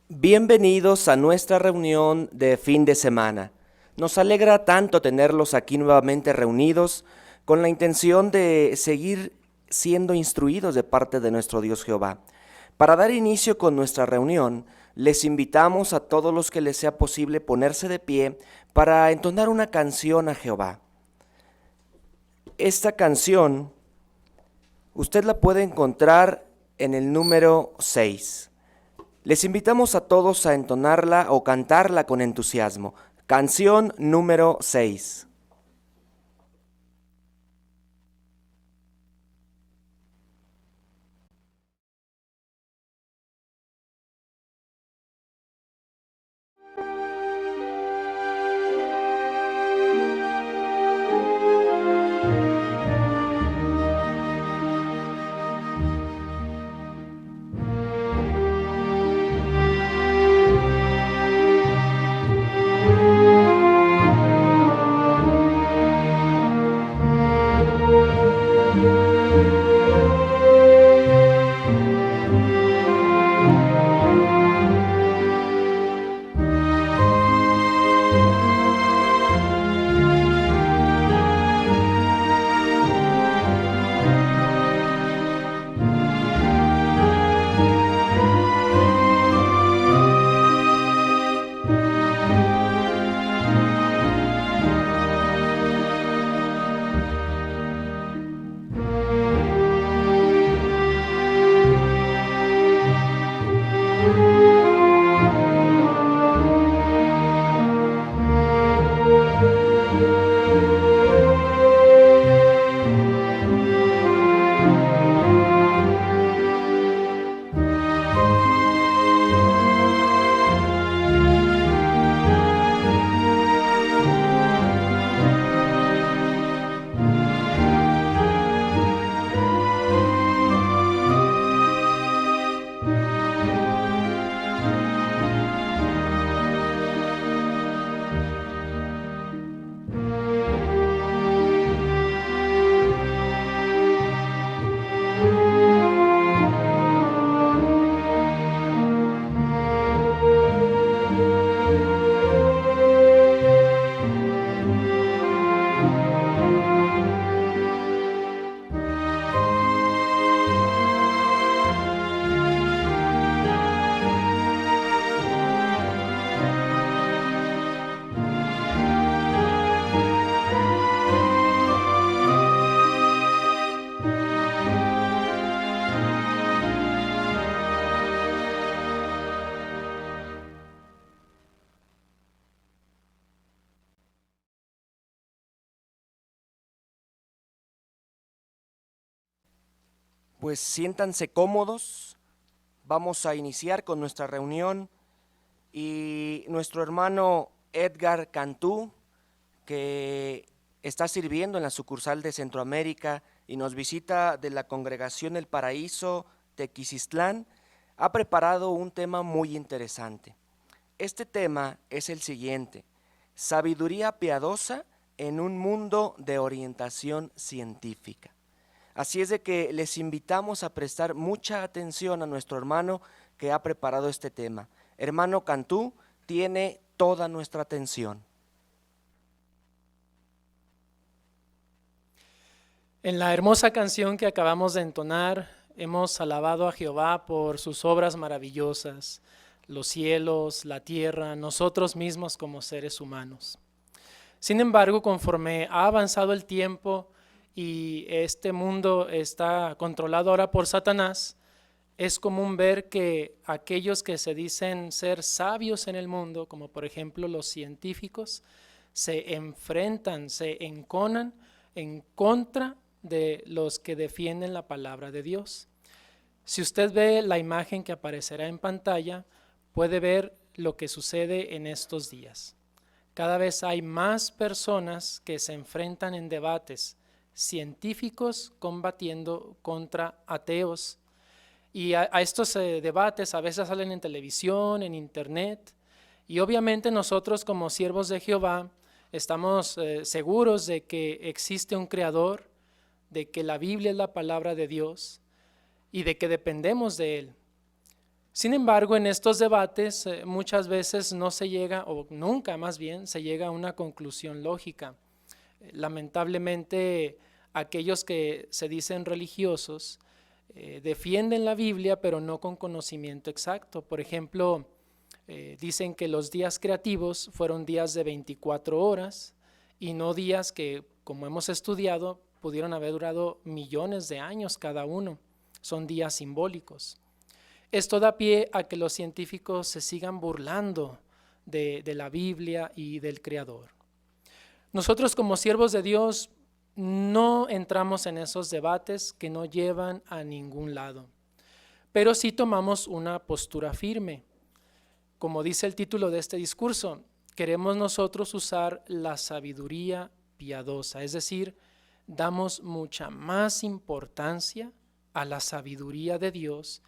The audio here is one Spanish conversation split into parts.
Bienvenidos a nuestra reunión de fin de semana. Nos alegra tanto tenerlos aquí nuevamente reunidos con la intención de seguir siendo instruidos de parte de nuestro Dios Jehová. Para dar inicio con nuestra reunión, les invitamos a todos los que les sea posible ponerse de pie para entonar una canción a Jehová. Esta canción usted la puede encontrar en el número 6. Les invitamos a todos a entonarla o cantarla con entusiasmo. Canción número 6. Pues siéntanse cómodos, vamos a iniciar con nuestra reunión y nuestro hermano Edgar Cantú, que está sirviendo en la sucursal de Centroamérica y nos visita de la congregación El Paraíso Tequisistlán, ha preparado un tema muy interesante. Este tema es el siguiente: sabiduría piadosa en un mundo de orientación científica. Así es de que les invitamos a prestar mucha atención a nuestro hermano que ha preparado este tema. Hermano Cantú, tiene toda nuestra atención. En la hermosa canción que acabamos de entonar, hemos alabado a Jehová por sus obras maravillosas, los cielos, la tierra, nosotros mismos como seres humanos. Sin embargo, conforme ha avanzado el tiempo y este mundo está controlado ahora por Satanás, es común ver que aquellos que se dicen ser sabios en el mundo, como por ejemplo los científicos, se enfrentan, se enconan en contra de los que defienden la palabra de Dios. Si usted ve la imagen que aparecerá en pantalla, puede ver lo que sucede en estos días. Cada vez hay más personas que se enfrentan en debates científicos combatiendo contra ateos. Y a estos debates a veces salen en televisión, en internet, y obviamente nosotros como siervos de Jehová estamos seguros de que existe un creador, de que la Biblia es la palabra de Dios y de que dependemos de Él. Sin embargo, en estos debates muchas veces no se llega, o nunca más bien, se llega a una conclusión lógica. Lamentablemente, aquellos que se dicen religiosos defienden la Biblia, pero no con conocimiento exacto. Por ejemplo, dicen que los días creativos fueron días de 24 horas y no días que, como hemos estudiado, pudieron haber durado millones de años cada uno. Son días simbólicos. Esto da pie a que los científicos se sigan burlando de la Biblia y del Creador. Nosotros como siervos de Dios no entramos en esos debates que no llevan a ningún lado, pero sí tomamos una postura firme. Como dice el título de este discurso, queremos nosotros usar la sabiduría piadosa, es decir, damos mucha más importancia a la sabiduría de Dios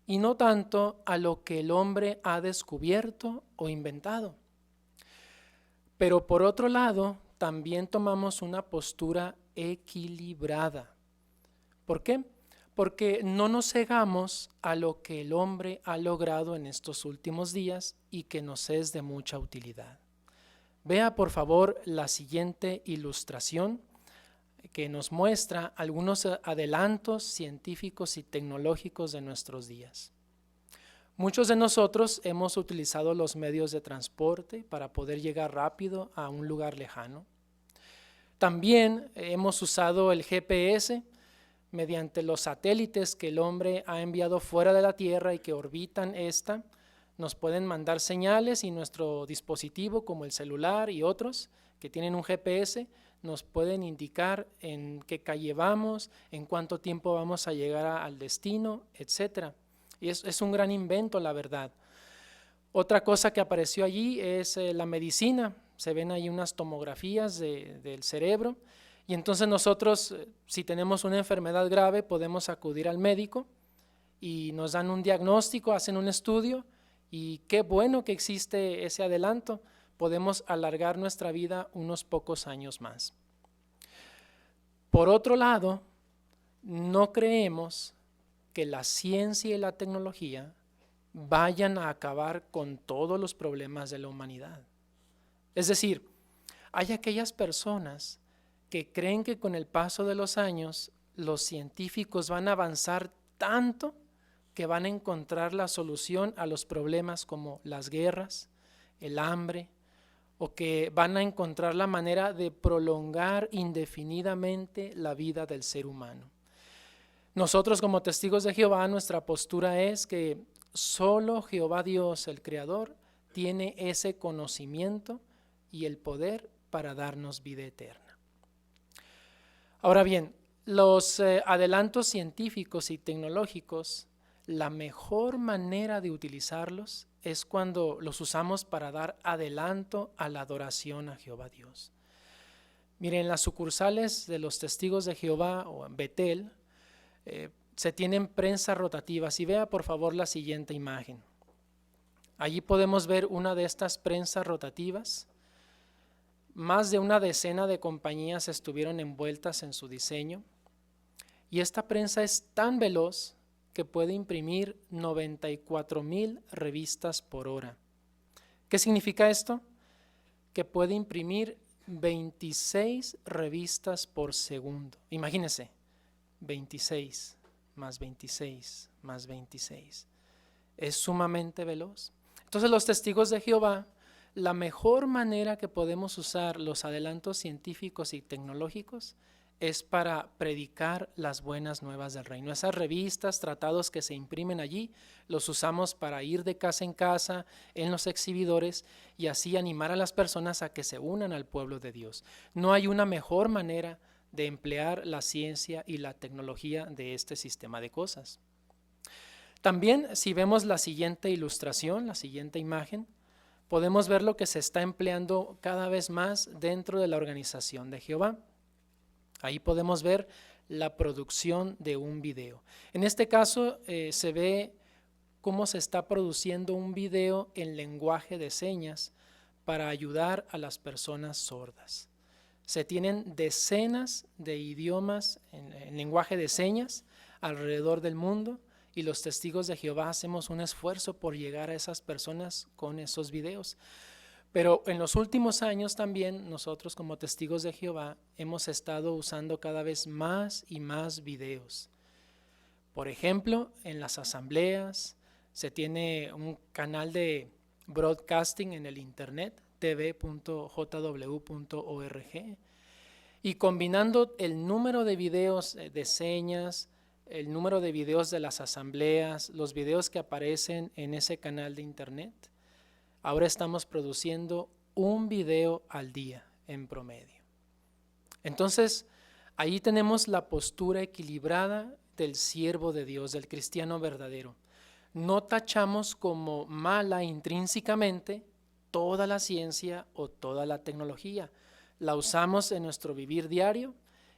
y no tanto a lo que el hombre ha descubierto o inventado. Pero por otro lado, también tomamos una postura equilibrada. ¿Por qué? Porque no nos cegamos a lo que el hombre ha logrado en estos últimos días y que nos es de mucha utilidad. Vea por favor la siguiente ilustración que nos muestra algunos adelantos científicos y tecnológicos de nuestros días. Muchos de nosotros hemos utilizado los medios de transporte para poder llegar rápido a un lugar lejano. También hemos usado el GPS mediante los satélites que el hombre ha enviado fuera de la Tierra y que orbitan esta. Nos pueden mandar señales y nuestro dispositivo, como el celular y otros que tienen un GPS, nos pueden indicar en qué calle vamos, en cuánto tiempo vamos a llegar al destino, etc. Y es un gran invento, la verdad. Otra cosa que apareció allí es la medicina. Se ven ahí unas tomografías del cerebro y entonces nosotros, si tenemos una enfermedad grave, podemos acudir al médico y nos dan un diagnóstico, hacen un estudio y qué bueno que existe ese adelanto. Podemos alargar nuestra vida unos pocos años más. Por otro lado, no creemos que la ciencia y la tecnología vayan a acabar con todos los problemas de la humanidad. Es decir, hay aquellas personas que creen que con el paso de los años los científicos van a avanzar tanto que van a encontrar la solución a los problemas como las guerras, el hambre, o que van a encontrar la manera de prolongar indefinidamente la vida del ser humano. Nosotros como testigos de Jehová, nuestra postura es que solo Jehová Dios, el Creador, tiene ese conocimiento y el poder para darnos vida eterna. Ahora bien, los adelantos científicos y tecnológicos, la mejor manera de utilizarlos es cuando los usamos para dar adelanto a la adoración a Jehová Dios. Miren, las sucursales de los testigos de Jehová o en Betel se tienen prensas rotativas y vea por favor la siguiente imagen. Allí podemos ver una de estas prensas rotativas. Más de una decena de compañías estuvieron envueltas en su diseño y esta prensa es tan veloz que puede imprimir 94,000 revistas por hora. ¿Qué significa esto? Que puede imprimir 26 revistas por segundo. Imagínense, 26 más 26 más 26. Es sumamente veloz. Entonces los testigos de Jehová, la mejor manera que podemos usar los adelantos científicos y tecnológicos es para predicar las buenas nuevas del reino. Esas revistas, tratados que se imprimen allí, los usamos para ir de casa en casa, en los exhibidores y así animar a las personas a que se unan al pueblo de Dios. No hay una mejor manera de emplear la ciencia y la tecnología de este sistema de cosas. También, si vemos la siguiente ilustración, la siguiente imagen, podemos ver lo que se está empleando cada vez más dentro de la organización de Jehová. Ahí podemos ver la producción de un video. En este caso se ve cómo se está produciendo un video en lenguaje de señas para ayudar a las personas sordas. Se tienen decenas de idiomas en lenguaje de señas alrededor del mundo y los testigos de Jehová hacemos un esfuerzo por llegar a esas personas con esos videos. Pero en los últimos años también nosotros como testigos de Jehová hemos estado usando cada vez más y más videos. Por ejemplo, en las asambleas se tiene un canal de broadcasting en el internet, tv.jw.org, y combinando el número de videos de señas, el número de videos de las asambleas, los videos que aparecen en ese canal de internet, ahora estamos produciendo un video al día en promedio. Entonces, ahí tenemos la postura equilibrada del siervo de Dios, del cristiano verdadero. No tachamos como mala intrínsecamente toda la ciencia o toda la tecnología. La usamos en nuestro vivir diario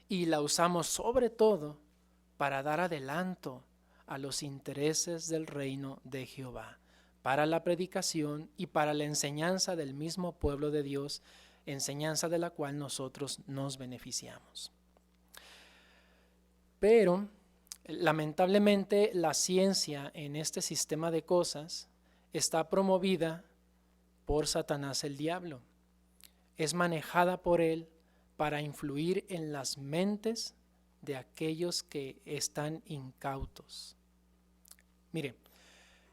y la usamos sobre todo para dar adelanto a los intereses del reino de Jehová, para la predicación y para la enseñanza del mismo pueblo de Dios, enseñanza de la cual nosotros nos beneficiamos. Pero lamentablemente la ciencia en este sistema de cosas está promovida por Satanás el diablo. Es manejada por él para influir en las mentes de aquellos que están incautos. Mire,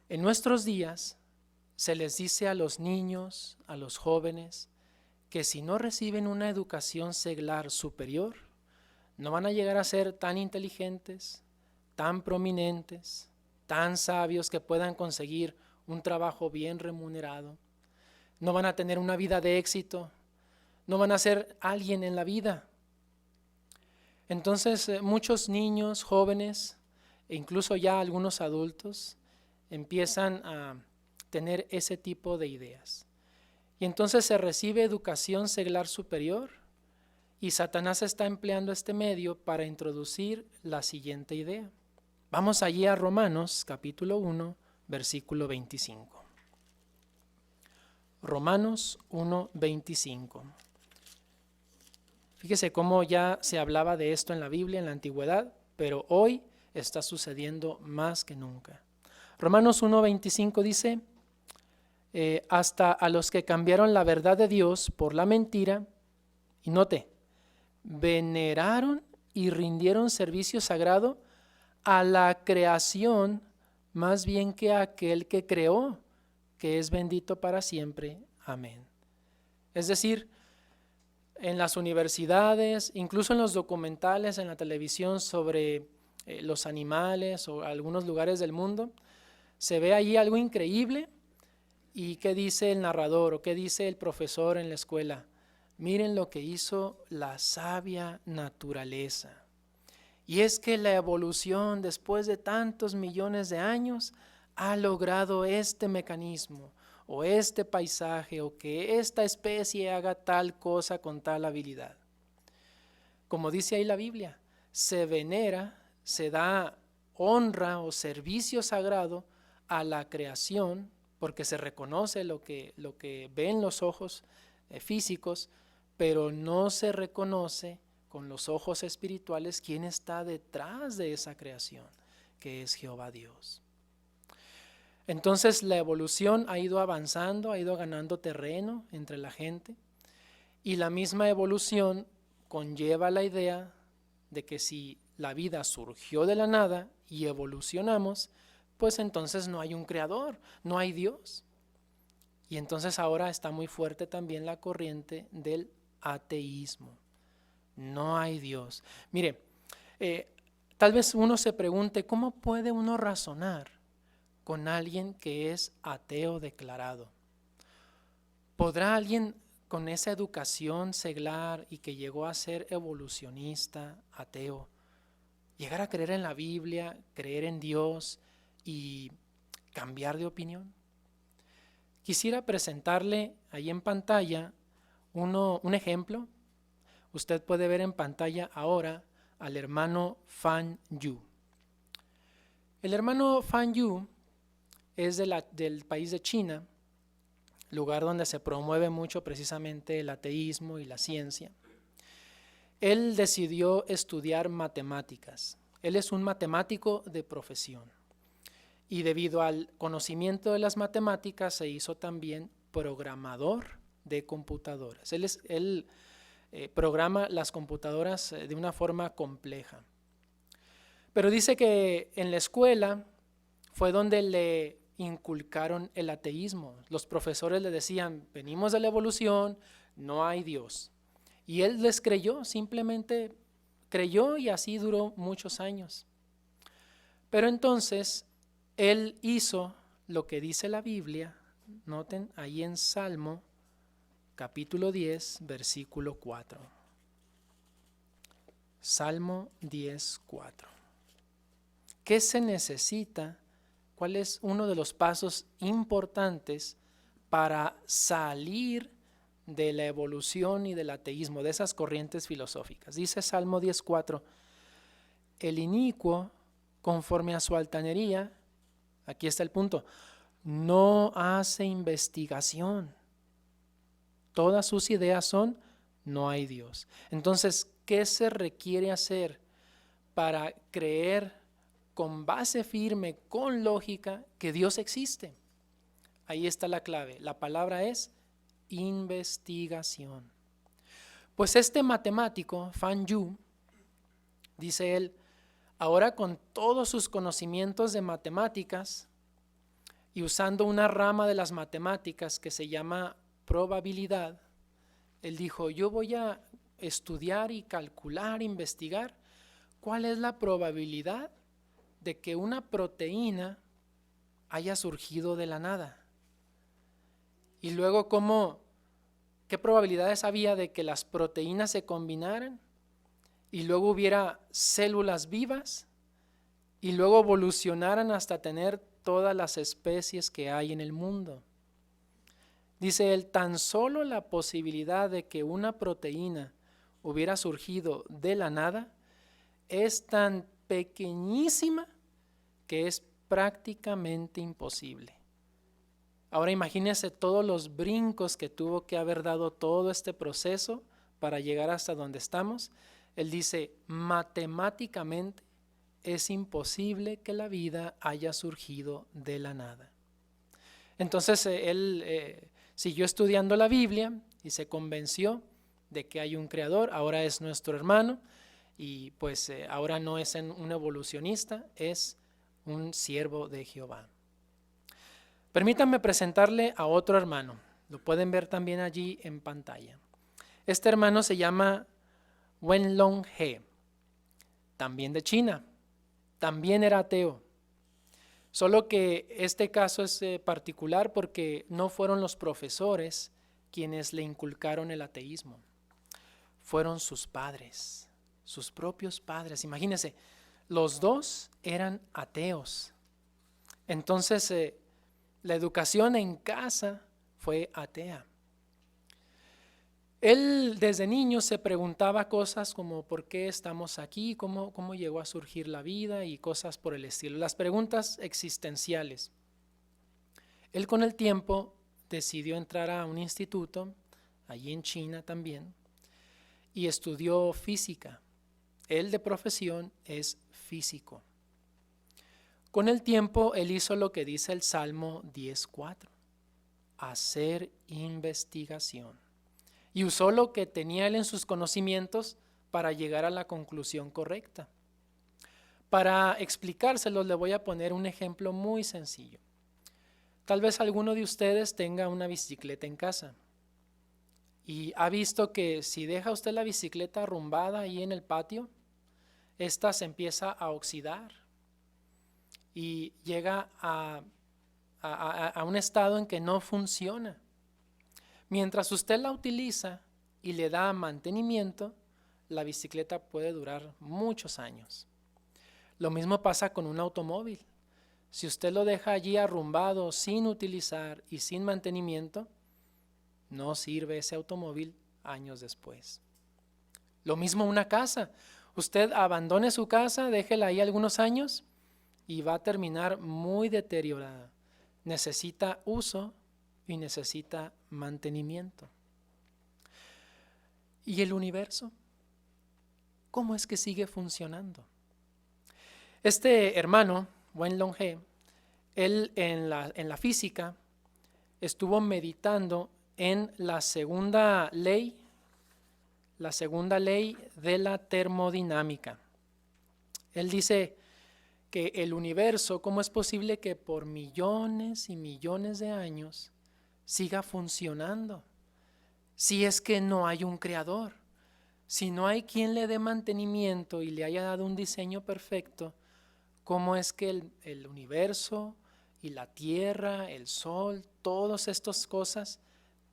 en nuestros días se les dice a los niños, a los jóvenes, que si no reciben una educación seglar superior, no van a llegar a ser tan inteligentes, tan prominentes, tan sabios que puedan conseguir un trabajo bien remunerado. No van a tener una vida de éxito, no van a ser alguien en la vida. Entonces muchos niños, jóvenes e incluso ya algunos adultos empiezan a tener ese tipo de ideas. Y entonces se recibe educación seglar superior y Satanás está empleando este medio para introducir la siguiente idea. Vamos allí a Romanos capítulo 1, versículo 25. Romanos 1, 25. Fíjese cómo ya se hablaba de esto en la Biblia en la antigüedad, pero hoy está sucediendo más que nunca. Romanos 1, 25 dice, hasta a los que cambiaron la verdad de Dios por la mentira, y note, veneraron y rindieron servicio sagrado a la creación más bien que a aquel que creó, que es bendito para siempre. Amén. Es decir, en las universidades, incluso en los documentales en la televisión sobre los animales o algunos lugares del mundo, se ve allí algo increíble. ¿Y qué dice el narrador o qué dice el profesor en la escuela? Miren lo que hizo la sabia naturaleza. Y es que la evolución, después de tantos millones de años, ha logrado este mecanismo o este paisaje o que esta especie haga tal cosa con tal habilidad. Como dice ahí la Biblia, se venera, se da honra o servicio sagrado a la creación porque se reconoce lo que ven los ojos físicos, pero no se reconoce con los ojos espirituales quién está detrás de esa creación, que es Jehová Dios. Entonces la evolución ha ido avanzando, ha ido ganando terreno entre la gente, y la misma evolución conlleva la idea de que si la vida surgió de la nada y evolucionamos, pues entonces no hay un creador, no hay Dios. Y entonces ahora está muy fuerte también la corriente del ateísmo. No hay Dios. Mire, tal vez uno se pregunte, ¿cómo puede uno razonar con alguien que es ateo declarado? ¿Podrá alguien con esa educación seglar y que llegó a ser evolucionista, ateo, llegar a creer en la Biblia, creer en Dios y cambiar de opinión? Quisiera presentarle ahí en pantalla un ejemplo. Usted puede ver en pantalla ahora al hermano Fan Yu. El hermano Fan Yu es del país de China, lugar donde se promueve mucho precisamente el ateísmo y la ciencia. Él decidió estudiar matemáticas. Él es un matemático de profesión. y debido al conocimiento de las matemáticas se hizo también programador de computadoras. Él programa las computadoras de una forma compleja. Pero dice que en la escuela fue donde le inculcaron el ateísmo. Los profesores le decían, venimos de la evolución, no hay Dios. Y él les creyó, simplemente creyó, y así duró muchos años. Pero entonces él hizo lo que dice la Biblia, noten ahí en Salmo capítulo 10, versículo 4. Salmo 10, 4. ¿Qué se necesita? ¿Cuál es uno de los pasos importantes para salir de la evolución y del ateísmo, de esas corrientes filosóficas? Dice Salmo 10:4, el inicuo, conforme a su altanería, aquí está el punto, no hace investigación. Todas sus ideas son, no hay Dios. Entonces, ¿qué se requiere hacer para creer con base firme, con lógica, que Dios existe? Ahí está la clave. La palabra es investigación. Pues este matemático, Fan Yu, dice él, ahora con todos sus conocimientos de matemáticas y usando una rama de las matemáticas que se llama probabilidad, él dijo, yo voy a estudiar y calcular, investigar cuál es la probabilidad de que una proteína haya surgido de la nada. Y luego, ¿qué probabilidades había de que las proteínas se combinaran y luego hubiera células vivas y luego evolucionaran hasta tener todas las especies que hay en el mundo? Dice él, tan solo la posibilidad de que una proteína hubiera surgido de la nada es tan pequeñísima que es prácticamente imposible. Ahora imagínense todos los brincos que tuvo que haber dado todo este proceso para llegar hasta donde estamos. Él dice, matemáticamente es imposible que la vida haya surgido de la nada. Entonces él siguió estudiando la Biblia y se convenció de que hay un creador, ahora es nuestro hermano y pues ahora no es un evolucionista, es un siervo de Jehová. Permítanme presentarle a otro hermano, lo pueden ver también allí en pantalla. Este hermano se llama Wenlong He, también de China, también era ateo. Solo que este caso es particular porque no fueron los profesores quienes le inculcaron el ateísmo, fueron sus padres, sus propios padres. Imagínense, los dos eran ateos. Entonces, la educación en casa fue atea. Él desde niño se preguntaba cosas como ¿por qué estamos aquí? ¿Cómo llegó a surgir la vida? Y cosas por el estilo, las preguntas existenciales. Él con el tiempo decidió entrar a un instituto, allí en China también, y estudió física. Él de profesión es físico. Con el tiempo él hizo lo que dice el Salmo 10:4, hacer investigación. Y usó lo que tenía él en sus conocimientos para llegar a la conclusión correcta. Para explicárselos le voy a poner un ejemplo muy sencillo. Tal vez alguno de ustedes tenga una bicicleta en casa y ha visto que si deja usted la bicicleta arrumbada ahí en el patio, esta se empieza a oxidar y llega a un estado en que no funciona. Mientras usted la utiliza y le da mantenimiento, la bicicleta puede durar muchos años. Lo mismo pasa con un automóvil. Si usted lo deja allí arrumbado, sin utilizar y sin mantenimiento, no sirve ese automóvil años después. Lo mismo una casa. Usted abandone su casa, déjela ahí algunos años y va a terminar muy deteriorada. Necesita uso y necesita mantenimiento. ¿Y el universo? ¿Cómo es que sigue funcionando? Este hermano, Wenlong He, Él en la física estuvo meditando en la segunda ley de la termodinámica. Él dice que el universo, ¿cómo es posible que por millones y millones de años siga funcionando? Si es que no hay un creador, si no hay quien le dé mantenimiento y le haya dado un diseño perfecto, ¿cómo es que el universo y la tierra, el sol, todas estas cosas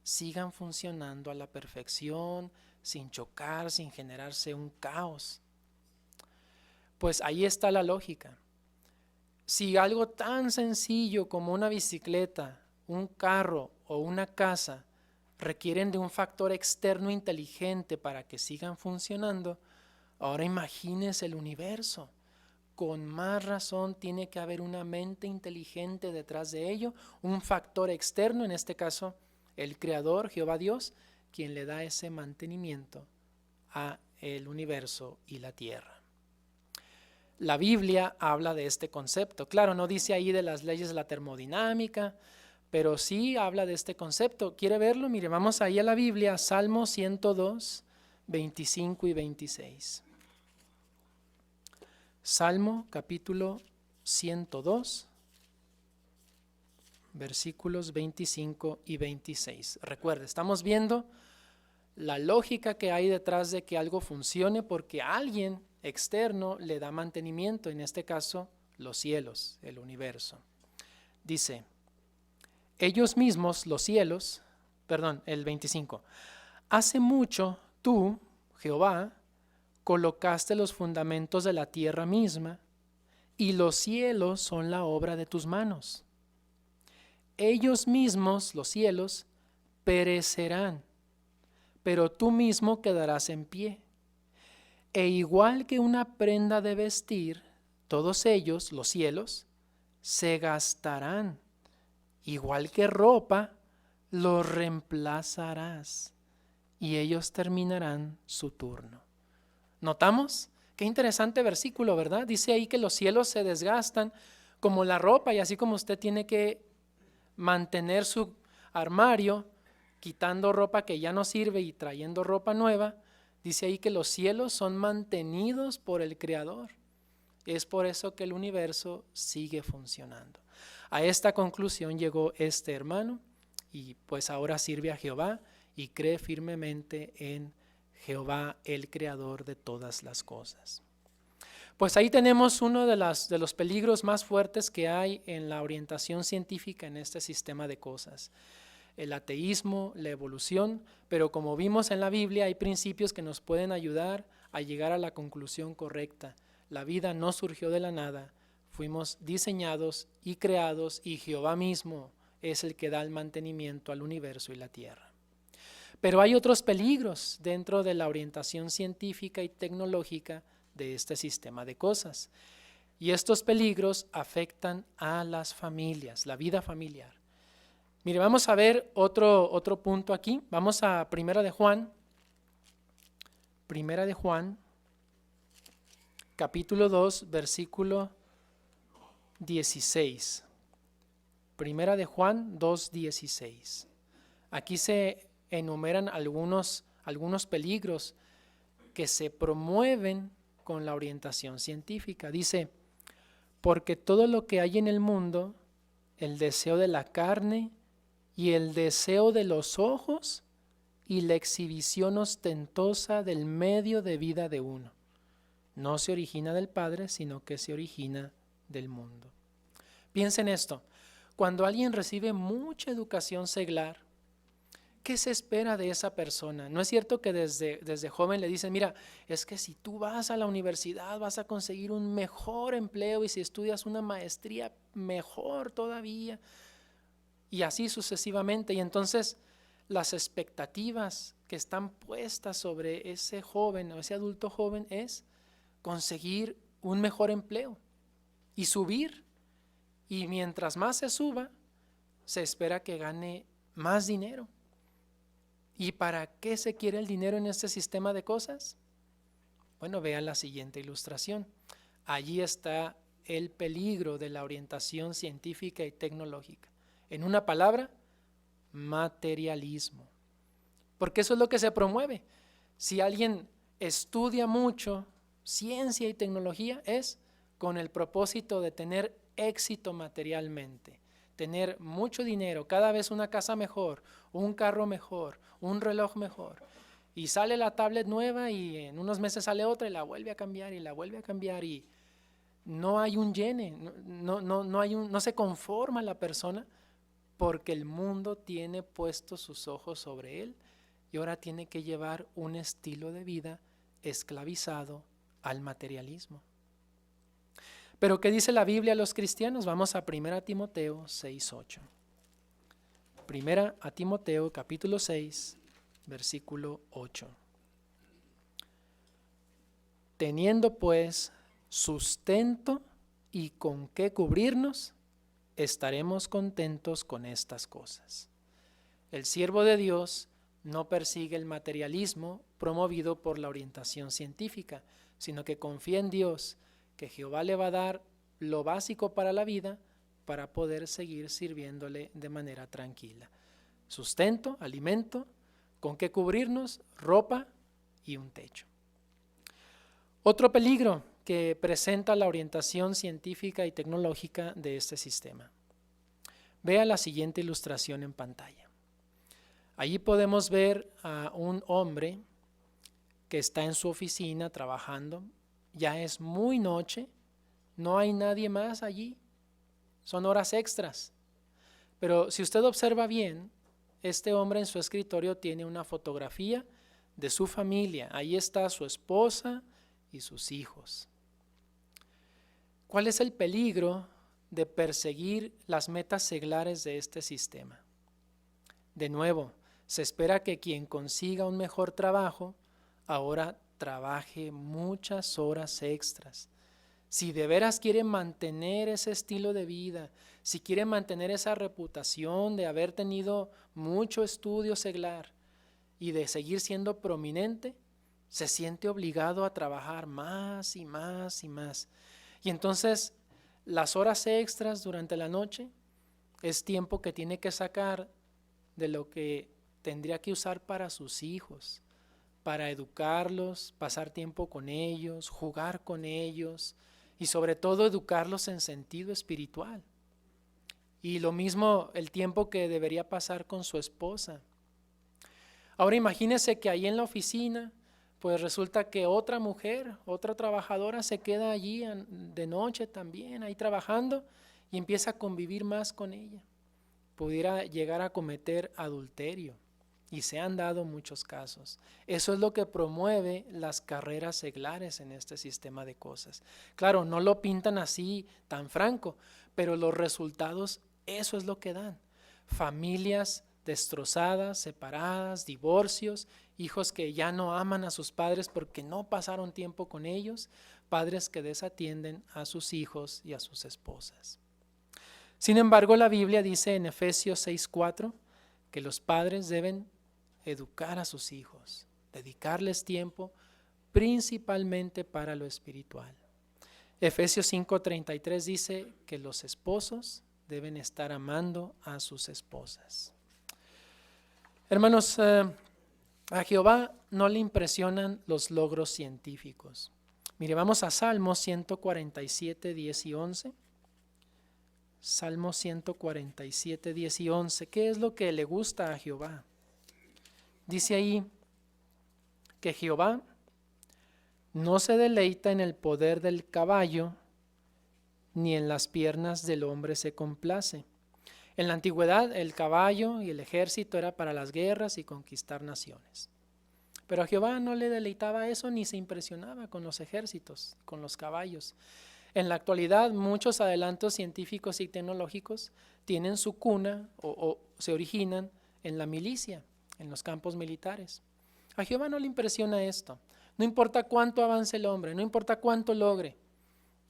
sigan funcionando a la perfección, sin chocar, sin generarse un caos? Pues ahí está la lógica. Si algo tan sencillo como una bicicleta, un carro o una casa requieren de un factor externo inteligente para que sigan funcionando, ahora imagínese el universo. Con más razón tiene que haber una mente inteligente detrás de ello, un factor externo, en este caso el Creador, Jehová Dios, quien le da ese mantenimiento a el universo y la tierra. La Biblia habla de este concepto. Claro, no dice ahí de las leyes de la termodinámica, pero sí habla de este concepto. ¿Quiere verlo? Mire, vamos ahí a la Biblia, Salmo 102, 25 y 26. Salmo capítulo 102, versículos 25 y 26. Recuerde, estamos viendo la lógica que hay detrás de que algo funcione porque alguien externo le da mantenimiento, en este caso los cielos, el universo. Dice, ellos mismos, los cielos, el 25, hace mucho tú, Jehová, colocaste los fundamentos de la tierra misma, y los cielos son la obra de tus manos. Ellos mismos, los cielos, perecerán, pero tú mismo quedarás en pie. E igual que una prenda de vestir, todos ellos, los cielos, se gastarán. Igual que ropa, los reemplazarás, y ellos terminarán su turno. ¿Notamos? Qué interesante versículo, ¿verdad? Dice ahí que los cielos se desgastan como la ropa, y así como usted tiene que mantener su armario, quitando ropa que ya no sirve y trayendo ropa nueva, dice ahí que los cielos son mantenidos por el Creador. Es por eso que el universo sigue funcionando. A esta conclusión llegó este hermano y pues ahora sirve a Jehová y cree firmemente en Jehová, el Creador de todas las cosas. Pues ahí tenemos uno de los peligros más fuertes que hay en la orientación científica en este sistema de cosas. El ateísmo, la evolución, pero como vimos en la Biblia hay principios que nos pueden ayudar a llegar a la conclusión correcta. La vida no surgió de la nada, fuimos diseñados y creados y Jehová mismo es el que da el mantenimiento al universo y la tierra. Pero hay otros peligros dentro de la orientación científica y tecnológica de este sistema de cosas. Y estos peligros afectan a las familias, la vida familiar. Mire, vamos a ver otro punto aquí. Vamos a Primera de Juan, capítulo 2, versículo 16. Primera de Juan 2:16. Aquí se enumeran algunos peligros que se promueven con la orientación científica. Dice, porque todo lo que hay en el mundo, el deseo de la carne y el deseo de los ojos y la exhibición ostentosa del medio de vida de uno, no se origina del Padre, sino que se origina del mundo. Piensen esto, cuando alguien recibe mucha educación seglar, ¿qué se espera de esa persona? ¿No es cierto que desde joven le dicen, mira, es que si tú vas a la universidad vas a conseguir un mejor empleo y si estudias una maestría, mejor todavía? Y así sucesivamente. Y entonces las expectativas que están puestas sobre ese joven o ese adulto joven es conseguir un mejor empleo y subir. Y mientras más se suba, se espera que gane más dinero. ¿Y para qué se quiere el dinero en este sistema de cosas? Bueno, vean la siguiente ilustración. Allí está el peligro de la orientación científica y tecnológica. En una palabra, materialismo. Porque eso es lo que se promueve. Si alguien estudia mucho ciencia y tecnología, es con el propósito de tener éxito materialmente, tener mucho dinero, cada vez una casa mejor, un carro mejor, un reloj mejor. Y sale la tablet nueva y en unos meses sale otra y la vuelve a cambiar y la vuelve a cambiar y no hay un llene, no se conforma la persona porque el mundo tiene puestos sus ojos sobre él y ahora tiene que llevar un estilo de vida esclavizado al materialismo. Pero ¿qué dice la Biblia a los cristianos? Vamos a 1 Timoteo 6:8. 1 Timoteo capítulo 6, versículo 8. Teniendo pues sustento y con qué cubrirnos, estaremos contentos con estas cosas. El siervo de Dios no persigue el materialismo promovido por la orientación científica, sino que confía en Dios, que Jehová le va a dar lo básico para la vida para poder seguir sirviéndole de manera tranquila. Sustento, alimento, con qué cubrirnos, ropa y un techo. Otro peligro que presenta la orientación científica y tecnológica de este sistema. Vea la siguiente ilustración en pantalla. Allí podemos ver a un hombre que está en su oficina trabajando. Ya es muy noche, no hay nadie más allí, son horas extras. Pero si usted observa bien, este hombre en su escritorio tiene una fotografía de su familia. Ahí está su esposa y sus hijos. ¿Cuál es el peligro de perseguir las metas seglares de este sistema? De nuevo, se espera que quien consiga un mejor trabajo ahora trabaje muchas horas extras. Si de veras quiere mantener ese estilo de vida, si quiere mantener esa reputación de haber tenido mucho estudio seglar y de seguir siendo prominente, se siente obligado a trabajar más y más y más. Y entonces las horas extras durante la noche es tiempo que tiene que sacar de lo que tendría que usar para sus hijos, para educarlos, pasar tiempo con ellos, jugar con ellos y sobre todo educarlos en sentido espiritual. Y lo mismo el tiempo que debería pasar con su esposa. Ahora imagínese que ahí en la oficina, pues resulta que otra mujer, otra trabajadora se queda allí de noche también, ahí trabajando y empieza a convivir más con ella. Pudiera llegar a cometer adulterio. Y se han dado muchos casos. Eso es lo que promueve las carreras seglares en este sistema de cosas. Claro, no lo pintan así tan franco, pero los resultados, eso es lo que dan. Familias destrozadas, separadas, divorcios, hijos que ya no aman a sus padres porque no pasaron tiempo con ellos, padres que desatienden a sus hijos y a sus esposas. Sin embargo, la Biblia dice en Efesios 6:4 que los padres deben educar a sus hijos, dedicarles tiempo principalmente para lo espiritual. Efesios 5:33 dice que los esposos deben estar amando a sus esposas. Hermanos, a Jehová no le impresionan los logros científicos. Mire, vamos a Salmos 147, 10 y 11. Salmo 147, 10 y 11. ¿Qué es lo que le gusta a Jehová? Dice ahí que Jehová no se deleita en el poder del caballo, ni en las piernas del hombre se complace. En la antigüedad el caballo y el ejército era para las guerras y conquistar naciones. Pero a Jehová no le deleitaba eso ni se impresionaba con los ejércitos, con los caballos. En la actualidad muchos adelantos científicos y tecnológicos tienen su cuna o se originan en la milicia, en los campos militares. A Jehová no le impresiona esto. No importa cuánto avance el hombre, no importa cuánto logre.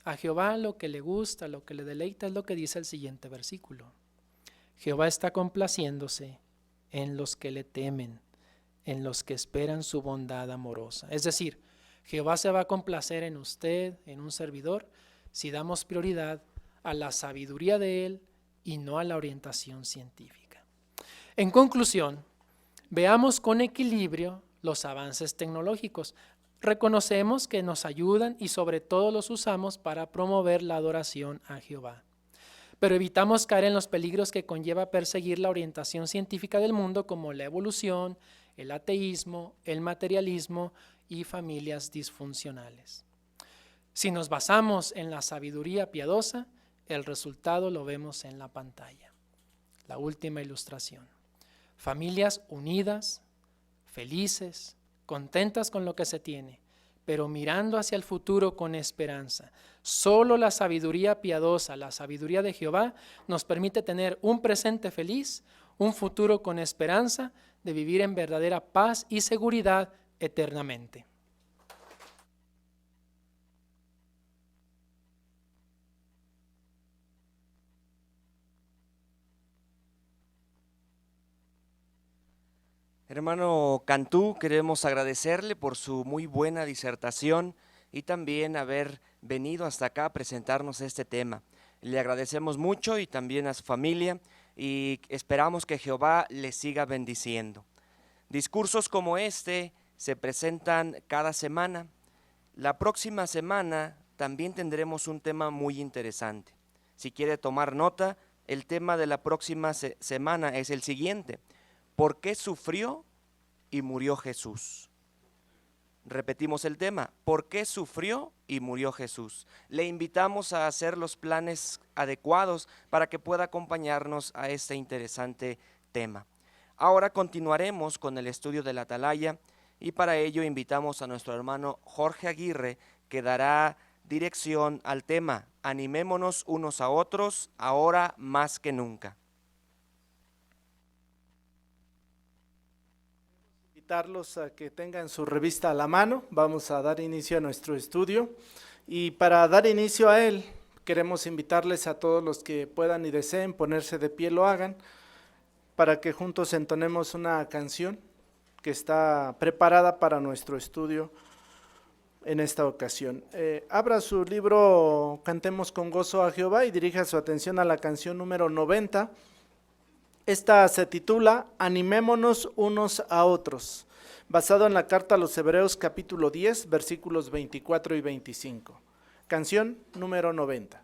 A Jehová lo que le gusta, lo que le deleita es lo que dice el siguiente versículo. Jehová está complaciéndose en los que le temen, en los que esperan su bondad amorosa. Es decir, Jehová se va a complacer en usted, en un servidor, si damos prioridad a la sabiduría de Él y no a la orientación científica. En conclusión, veamos con equilibrio los avances tecnológicos. Reconocemos que nos ayudan y sobre todo los usamos para promover la adoración a Jehová. Pero evitamos caer en los peligros que conlleva perseguir la orientación científica del mundo, como la evolución, el ateísmo, el materialismo y familias disfuncionales. Si nos basamos en la sabiduría piadosa, el resultado lo vemos en la pantalla. La última ilustración. Familias unidas, felices, contentas con lo que se tiene, pero mirando hacia el futuro con esperanza. Solo la sabiduría piadosa, la sabiduría de Jehová, nos permite tener un presente feliz, un futuro con esperanza de vivir en verdadera paz y seguridad eternamente. Hermano Cantú, queremos agradecerle por su muy buena disertación y también haber venido hasta acá a presentarnos este tema. Le agradecemos mucho y también a su familia y esperamos que Jehová le siga bendiciendo. Discursos como este se presentan cada semana. La próxima semana también tendremos un tema muy interesante. Si quiere tomar nota, el tema de la próxima semana es el siguiente: ¿por qué sufrió y murió Jesús? Repetimos el tema: ¿por qué sufrió y murió Jesús? Le invitamos a hacer los planes adecuados para que pueda acompañarnos a este interesante tema. Ahora continuaremos con el estudio de la Atalaya y para ello invitamos a nuestro hermano Jorge Aguirre, que dará dirección al tema: animémonos unos a otros, ahora más que nunca. Invitarlos a que tengan su revista a la mano. Vamos a dar inicio a nuestro estudio y para dar inicio a él queremos invitarles a todos los que puedan y deseen ponerse de pie, lo hagan, para que juntos entonemos una canción que está preparada para nuestro estudio en esta ocasión. Abra su libro Cantemos con gozo a Jehová y dirija su atención a la canción número 90. Esta se titula Animémonos unos a otros, basado en la carta a los Hebreos capítulo 10, versículos 24 y 25. Canción número 90.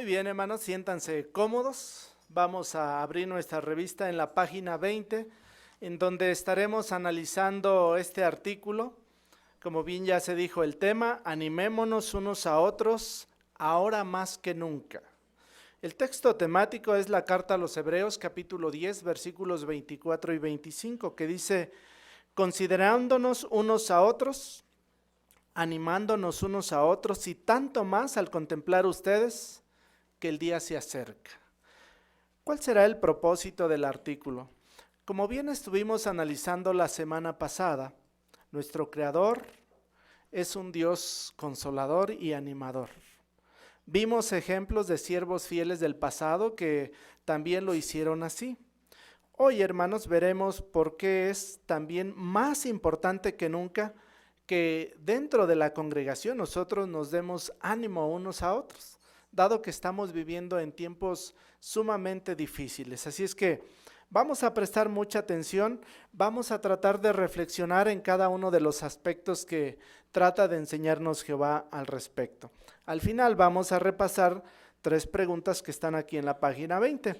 Muy bien, hermanos, siéntanse cómodos. Vamos a abrir nuestra revista en la página 20, en donde estaremos analizando este artículo. Como bien ya se dijo el tema, animémonos unos a otros, ahora más que nunca. El texto temático es la carta a los Hebreos, capítulo 10, versículos 24 y 25, que dice, considerándonos unos a otros, animándonos unos a otros, y tanto más al contemplar ustedes que el día se acerca. ¿Cuál será el propósito del artículo? Como bien estuvimos analizando la semana pasada, nuestro Creador es un Dios consolador y animador. Vimos ejemplos de siervos fieles del pasado que también lo hicieron así. Hoy, hermanos, veremos por qué es también más importante que nunca que dentro de la congregación nosotros nos demos ánimo unos a otros, dado que estamos viviendo en tiempos sumamente difíciles. Así es que vamos a prestar mucha atención, vamos a tratar de reflexionar en cada uno de los aspectos que trata de enseñarnos Jehová al respecto. Al final vamos a repasar 3 preguntas que están aquí en la página 20.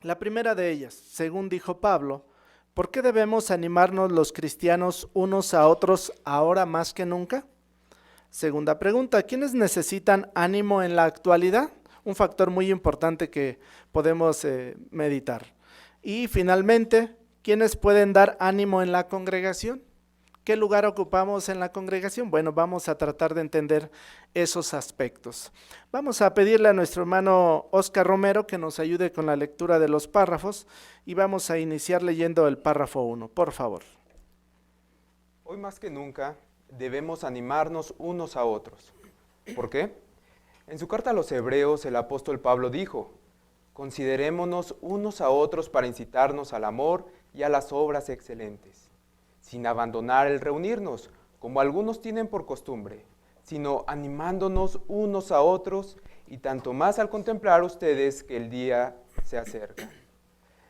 La primera de ellas, según dijo Pablo, ¿por qué debemos animarnos los cristianos unos a otros ahora más que nunca? Segunda pregunta, ¿quiénes necesitan ánimo en la actualidad? Un factor muy importante que podemos meditar. Y finalmente, ¿quiénes pueden dar ánimo en la congregación? ¿Qué lugar ocupamos en la congregación? Bueno, vamos a tratar de entender esos aspectos. Vamos a pedirle a nuestro hermano Oscar Romero que nos ayude con la lectura de los párrafos y vamos a iniciar leyendo el párrafo 1, por favor. Hoy más que nunca debemos animarnos unos a otros. ¿Por qué? En su carta a los Hebreos el apóstol Pablo dijo, considerémonos unos a otros para incitarnos al amor y a las obras excelentes, sin abandonar el reunirnos, como algunos tienen por costumbre, sino animándonos unos a otros y tanto más al contemplar ustedes que el día se acerca.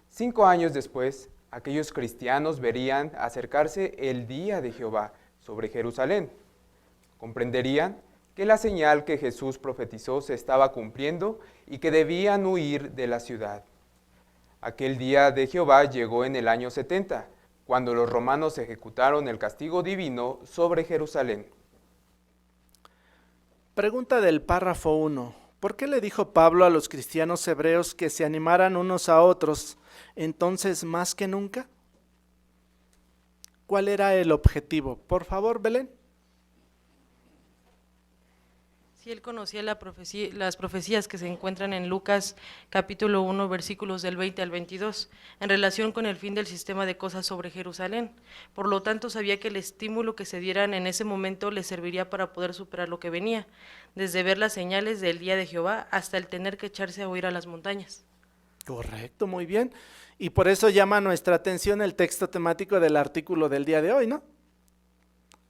5 años después, aquellos cristianos verían acercarse el día de Jehová sobre Jerusalén. Comprenderían que la señal que Jesús profetizó se estaba cumpliendo y que debían huir de la ciudad. Aquel día de Jehová llegó en el año 70, cuando los romanos ejecutaron el castigo divino sobre Jerusalén. Pregunta del párrafo 1. ¿Por qué le dijo Pablo a los cristianos hebreos que se animaran unos a otros, entonces más que nunca? ¿Cuál era el objetivo? Por favor, Belén. Sí, él conocía las profecías que se encuentran en Lucas capítulo 1, versículos del 20 al 22, en relación con el fin del sistema de cosas sobre Jerusalén. Por lo tanto, sabía que el estímulo que se dieran en ese momento les serviría para poder superar lo que venía, desde ver las señales del día de Jehová hasta el tener que echarse a huir a las montañas. Correcto, muy bien. Y por eso llama nuestra atención el texto temático del artículo del día de hoy, ¿no?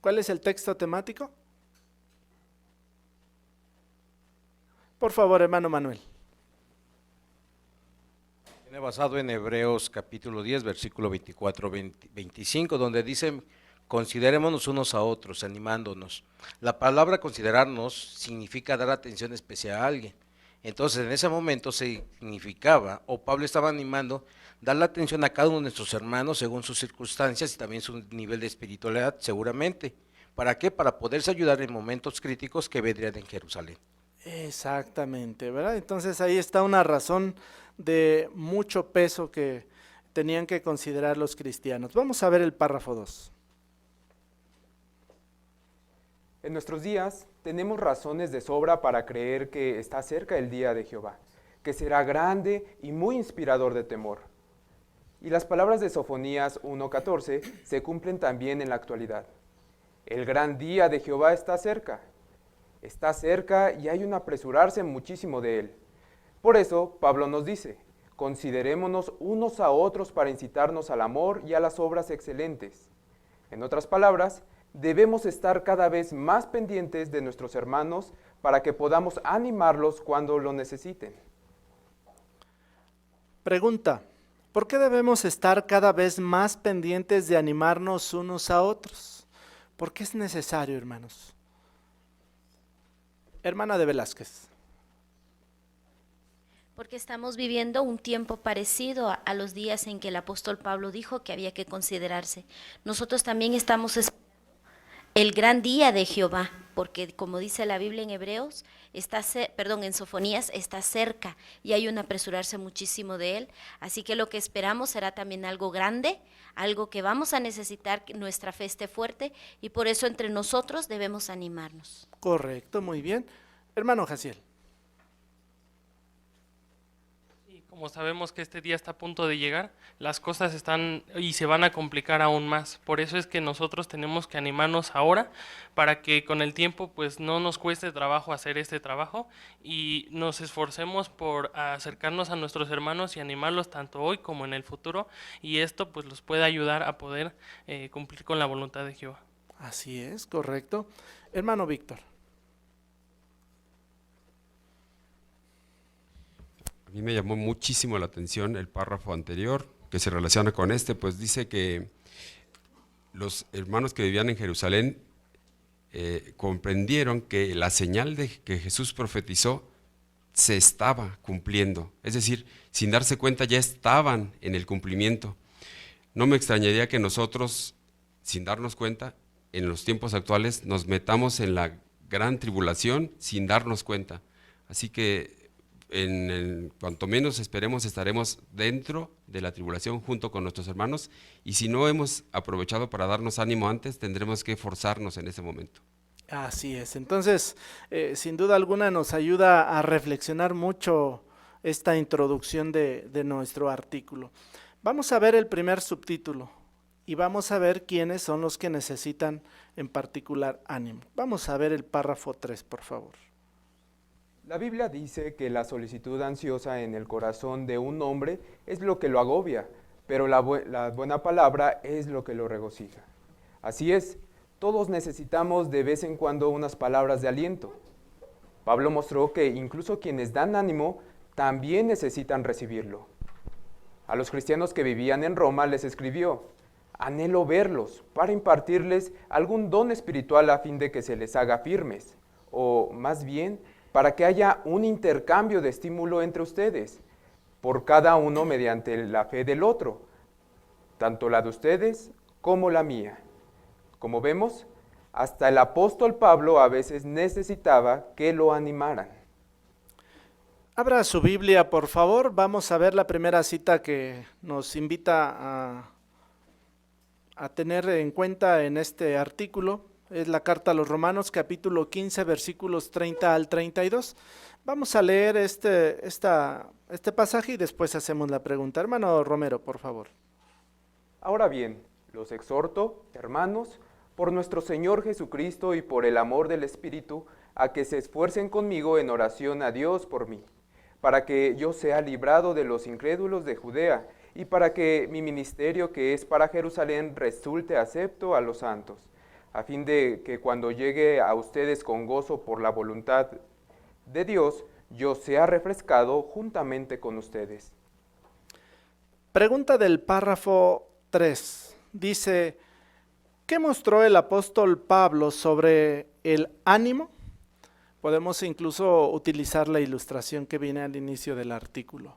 ¿Cuál es el texto temático? Por favor, hermano Manuel. Viene basado en Hebreos capítulo 10, versículo 24-25, donde dice, considerémonos unos a otros, animándonos. La palabra considerarnos significa dar atención especial a alguien. Entonces, en ese momento significaba, o Pablo estaba animando, dar la atención a cada uno de nuestros hermanos según sus circunstancias y también su nivel de espiritualidad, seguramente. ¿Para qué? Para poderse ayudar en momentos críticos que vendrían en Jerusalén. Exactamente, ¿verdad? Entonces ahí está una razón de mucho peso que tenían que considerar los cristianos. Vamos a ver el párrafo 2. En nuestros días tenemos razones de sobra para creer que está cerca el día de Jehová, que será grande y muy inspirador de temor. Y las palabras de Sofonías 1:14 se cumplen también en la actualidad. El gran día de Jehová está cerca y hay un apresurarse muchísimo de él. Por eso Pablo nos dice, considerémonos unos a otros para incitarnos al amor y a las obras excelentes. En otras palabras, debemos estar cada vez más pendientes de nuestros hermanos para que podamos animarlos cuando lo necesiten. Pregunta, ¿por qué debemos estar cada vez más pendientes de animarnos unos a otros? ¿Por qué es necesario, hermanos? Hermana de Velázquez. Porque estamos viviendo un tiempo parecido a los días en que el apóstol Pablo dijo que había que considerarse. Nosotros también estamos esperando el gran día de Jehová, porque como dice la Biblia en Hebreos, en Sofonías, está cerca y hay un apresurarse muchísimo de él. Así que lo que esperamos será también algo grande, algo que vamos a necesitar, que nuestra fe esté fuerte, y por eso entre nosotros debemos animarnos. Correcto, muy bien. Hermano Jaciel. Y como sabemos que este día está a punto de llegar, las cosas están y se van a complicar aún más. Por eso es que nosotros tenemos que animarnos ahora para que con el tiempo pues no nos cueste trabajo hacer este trabajo y nos esforcemos por acercarnos a nuestros hermanos y animarlos tanto hoy como en el futuro, y esto pues los puede ayudar a poder cumplir con la voluntad de Jehová. Así es, correcto. Hermano Víctor. A mí me llamó muchísimo la atención el párrafo anterior que se relaciona con este, pues dice que los hermanos que vivían en Jerusalén comprendieron que la señal de que Jesús profetizó se estaba cumpliendo, es decir, sin darse cuenta ya estaban en el cumplimiento. No me extrañaría que nosotros, sin darnos cuenta, en los tiempos actuales nos metamos en la gran tribulación sin darnos cuenta. Así que cuanto menos esperemos, estaremos dentro de la tribulación junto con nuestros hermanos, y si no hemos aprovechado para darnos ánimo antes, tendremos que forzarnos en ese momento. Así es, entonces sin duda alguna nos ayuda a reflexionar mucho esta introducción de nuestro artículo. Vamos a ver el primer subtítulo y vamos a ver quiénes son los que necesitan en particular ánimo. Vamos a ver el párrafo 3, por favor. La Biblia dice que la solicitud ansiosa en el corazón de un hombre es lo que lo agobia, pero la buena palabra es lo que lo regocija. Así es, todos necesitamos de vez en cuando unas palabras de aliento. Pablo mostró que incluso quienes dan ánimo también necesitan recibirlo. A los cristianos que vivían en Roma les escribió: anhelo verlos para impartirles algún don espiritual a fin de que se les haga firmes, o más bien, para que haya un intercambio de estímulo entre ustedes, por cada uno mediante la fe del otro, tanto la de ustedes como la mía. Como vemos, hasta el apóstol Pablo a veces necesitaba que lo animaran. Abra su Biblia, por favor. Vamos a ver la primera cita que nos invita a tener en cuenta en este artículo. Es la carta a los Romanos, capítulo 15, versículos 30 al 32. Vamos a leer este pasaje y después hacemos la pregunta. Hermano Romero, por favor. Ahora bien, los exhorto, hermanos, por nuestro Señor Jesucristo y por el amor del Espíritu, a que se esfuercen conmigo en oración a Dios por mí, para que yo sea librado de los incrédulos de Judea, y para que mi ministerio que es para Jerusalén resulte acepto a los santos, a fin de que cuando llegue a ustedes con gozo por la voluntad de Dios, yo sea refrescado juntamente con ustedes. Pregunta del párrafo 3. Dice, ¿qué mostró el apóstol Pablo sobre el ánimo? Podemos incluso utilizar la ilustración que viene al inicio del artículo.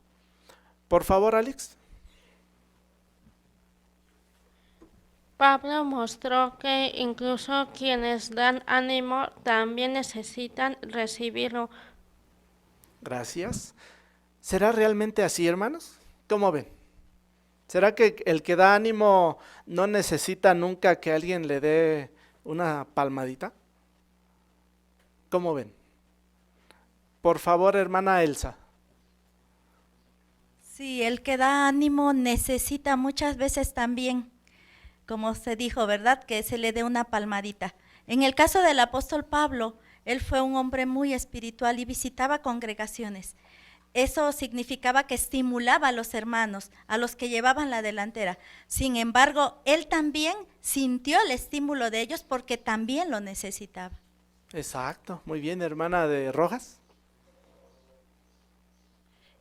Por favor, Alex. Pablo mostró que incluso quienes dan ánimo también necesitan recibirlo. Gracias. ¿Será realmente así, hermanos? ¿Cómo ven? ¿Será que el que da ánimo no necesita nunca que alguien le dé una palmadita? ¿Cómo ven? Por favor, hermana Elsa. Sí, el que da ánimo necesita muchas veces también, como se dijo, ¿verdad?, que se le dé una palmadita. En el caso del apóstol Pablo, él fue un hombre muy espiritual y visitaba congregaciones. Eso significaba que estimulaba a los hermanos, a los que llevaban la delantera. Sin embargo, él también sintió el estímulo de ellos porque también lo necesitaba. Exacto, muy bien, hermana de Rojas.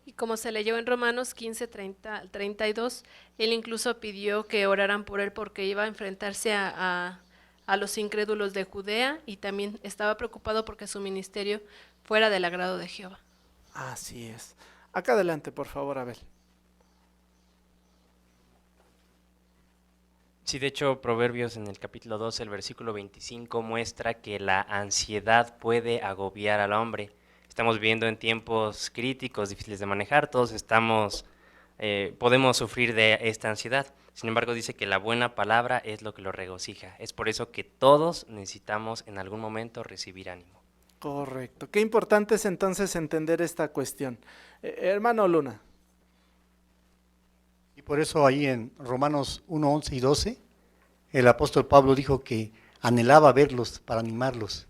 Y como se leyó en Romanos 15, 30 al 32, él incluso pidió que oraran por él porque iba a enfrentarse a los incrédulos de Judea, y también estaba preocupado porque su ministerio fuera del agrado de Jehová. Así es. Acá adelante, por favor, Abel. Sí, de hecho, Proverbios en el capítulo 12, el versículo 25, muestra que la ansiedad puede agobiar al hombre. Estamos viviendo en tiempos críticos, difíciles de manejar, todos podemos sufrir de esta ansiedad. Sin embargo, dice que la buena palabra es lo que lo regocija. Es por eso que todos necesitamos en algún momento recibir ánimo. Correcto. Qué importante es entonces entender esta cuestión. Hermano Luna. Y por eso ahí en Romanos 1, 11 y 12, el apóstol Pablo dijo que anhelaba verlos para animarlos,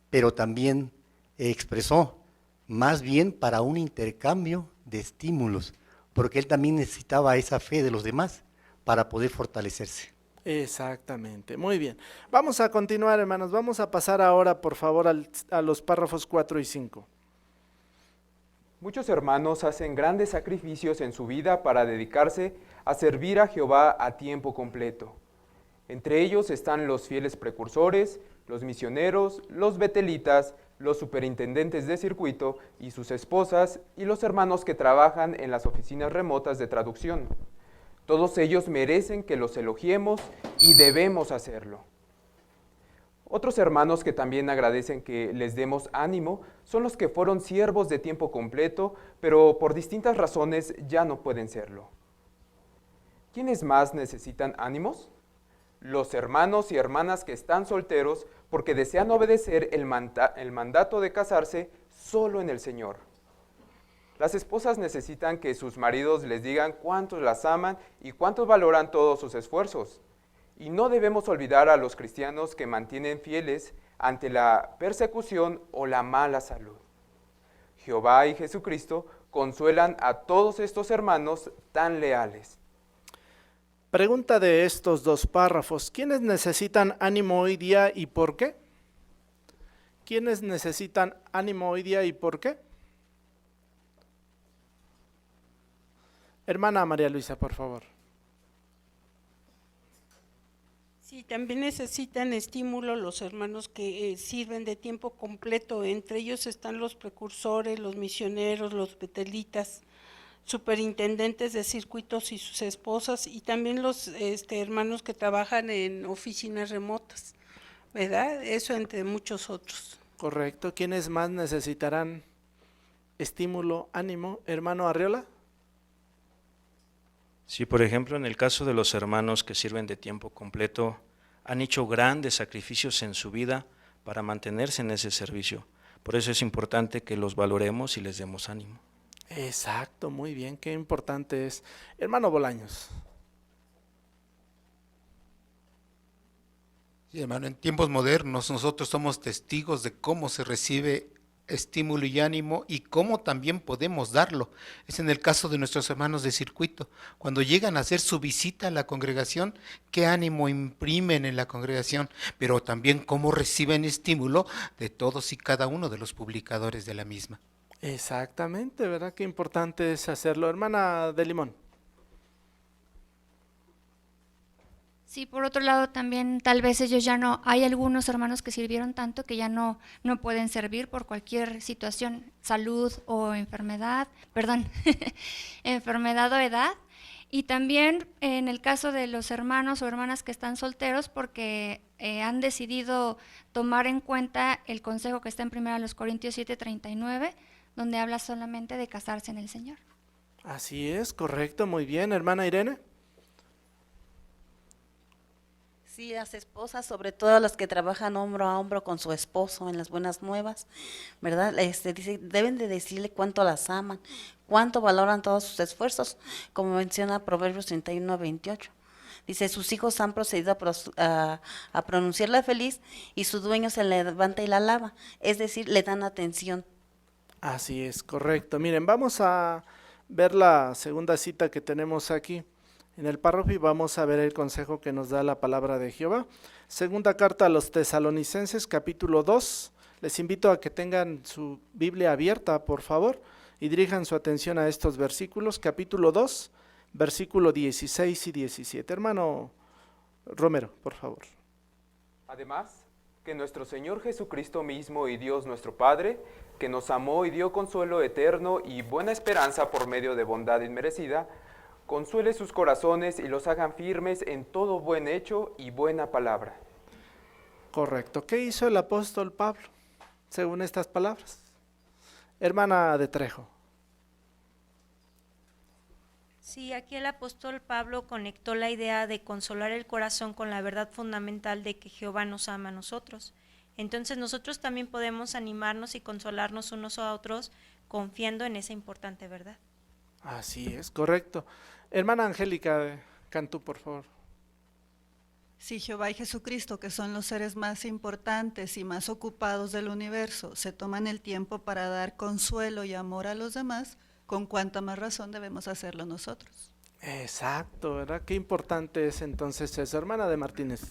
pero también expresó más bien para un intercambio de estímulos, porque él también necesitaba esa fe de los demás para poder fortalecerse. Exactamente, muy bien. Vamos a continuar, hermanos, vamos a pasar ahora, por favor, a los párrafos 4 y 5. Muchos hermanos hacen grandes sacrificios en su vida para dedicarse a servir a Jehová a tiempo completo. Entre ellos están los fieles precursores, los misioneros, los betelitas, los superintendentes de circuito y sus esposas, y los hermanos que trabajan en las oficinas remotas de traducción. Todos ellos merecen que los elogiemos y debemos hacerlo. Otros hermanos que también agradecen que les demos ánimo son los que fueron siervos de tiempo completo, pero por distintas razones ya no pueden serlo. ¿Quiénes más necesitan ánimos? Los hermanos y hermanas que están solteros porque desean obedecer el mandato de casarse solo en el Señor. Las esposas necesitan que sus maridos les digan cuántos las aman y cuántos valoran todos sus esfuerzos. Y no debemos olvidar a los cristianos que mantienen fieles ante la persecución o la mala salud. Jehová y Jesucristo consuelan a todos estos hermanos tan leales. Pregunta de estos dos párrafos: ¿quiénes necesitan ánimo hoy día y por qué? ¿Quiénes necesitan ánimo hoy día y por qué? Hermana María Luisa, por favor. Sí, también necesitan estímulo los hermanos que sirven de tiempo completo. Entre ellos están los precursores, los misioneros, los betelitas, superintendentes de circuitos y sus esposas, y también los hermanos que trabajan en oficinas remotas, ¿verdad? Eso entre muchos otros. Correcto. ¿Quiénes más necesitarán estímulo, ánimo? Hermano Arriola. Sí, por ejemplo, en el caso de los hermanos que sirven de tiempo completo, han hecho grandes sacrificios en su vida para mantenerse en ese servicio. Por eso es importante que los valoremos y les demos ánimo. Exacto, muy bien, qué importante es. Hermano Bolaños. Sí, hermano, en tiempos modernos nosotros somos testigos de cómo se recibe estímulo y ánimo y cómo también podemos darlo. Es en el caso de nuestros hermanos de circuito. Cuando llegan a hacer su visita a la congregación, qué ánimo imprimen en la congregación, pero también cómo reciben estímulo de todos y cada uno de los publicadores de la misma. Exactamente, ¿verdad? Qué importante es hacerlo. Hermana de Limón. Sí, por otro lado también tal vez ellos ya no, hay algunos hermanos que sirvieron tanto que ya no pueden servir por cualquier situación, salud o enfermedad, enfermedad o edad. Y también en el caso de los hermanos o hermanas que están solteros porque han decidido tomar en cuenta el consejo que está en 1 Corintios 7:39, donde habla solamente de casarse en el Señor. Así es, correcto, muy bien. Hermana Irene. Sí, las esposas, sobre todo las que trabajan hombro a hombro con su esposo en las buenas nuevas, ¿verdad? Dice, deben de decirle cuánto las aman, cuánto valoran todos sus esfuerzos, como menciona Proverbios 31:28. Dice, sus hijos han procedido a pronunciarla feliz y su dueño se levanta y la alaba, es decir, le dan atención. Así es, correcto. Miren, vamos a ver la segunda cita que tenemos aquí. En el párrafo y vamos a ver el consejo que nos da la palabra de Jehová. Segunda carta a los Tesalonicenses, capítulo 2. Les invito a que tengan su Biblia abierta, por favor, y dirijan su atención a estos versículos. Capítulo 2, versículo 16 y 17. Hermano Romero, por favor. Además, que nuestro Señor Jesucristo mismo y Dios nuestro Padre, que nos amó y dio consuelo eterno y buena esperanza por medio de bondad inmerecida, consuele sus corazones y los hagan firmes en todo buen hecho y buena palabra. Correcto. ¿Qué hizo el apóstol Pablo según estas palabras? Hermana de Trejo. Sí, aquí el apóstol Pablo conectó la idea de consolar el corazón con la verdad fundamental de que Jehová nos ama a nosotros. Entonces nosotros también podemos animarnos y consolarnos unos a otros confiando en esa importante verdad. Así es, correcto. Hermana Angélica Cantú, por favor. Si Jehová y Jesucristo, que son los seres más importantes y más ocupados del universo, se toman el tiempo para dar consuelo y amor a los demás, con cuánta más razón debemos hacerlo nosotros. Exacto, ¿verdad? Qué importante es entonces eso. Hermana de Martínez.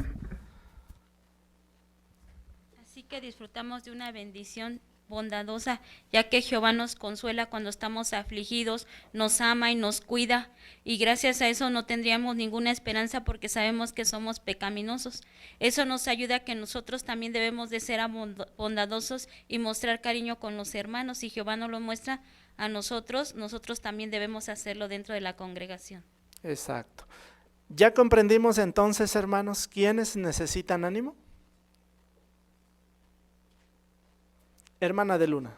Así que disfrutamos de una bendición bondadosa, ya que Jehová nos consuela cuando estamos afligidos, nos ama y nos cuida, y gracias a eso no tendríamos ninguna esperanza porque sabemos que somos pecaminosos. Eso nos ayuda a que nosotros también debemos de ser bondadosos y mostrar cariño con los hermanos. Si Jehová nos lo muestra a nosotros, nosotros también debemos hacerlo dentro de la congregación. Exacto. ¿Ya comprendimos entonces, hermanos, quiénes necesitan ánimo? Hermana de Luna.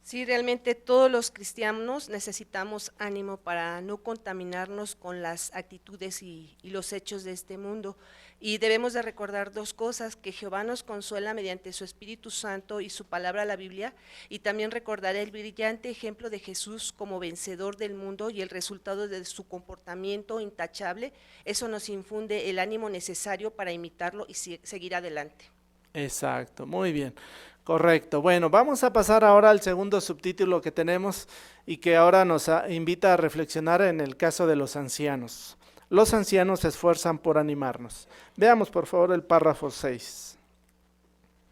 Sí, realmente todos los cristianos necesitamos ánimo para no contaminarnos con las actitudes y los hechos de este mundo. Y debemos de recordar dos cosas: que Jehová nos consuela mediante su Espíritu Santo y su palabra, la Biblia, y también recordar el brillante ejemplo de Jesús como vencedor del mundo y el resultado de su comportamiento intachable. Eso nos infunde el ánimo necesario para imitarlo y seguir adelante. Exacto, muy bien, correcto. Bueno, vamos a pasar ahora al segundo subtítulo que tenemos y que ahora nos invita a reflexionar en el caso de los ancianos. Los ancianos se esfuerzan por animarnos. Veamos por favor el párrafo 6.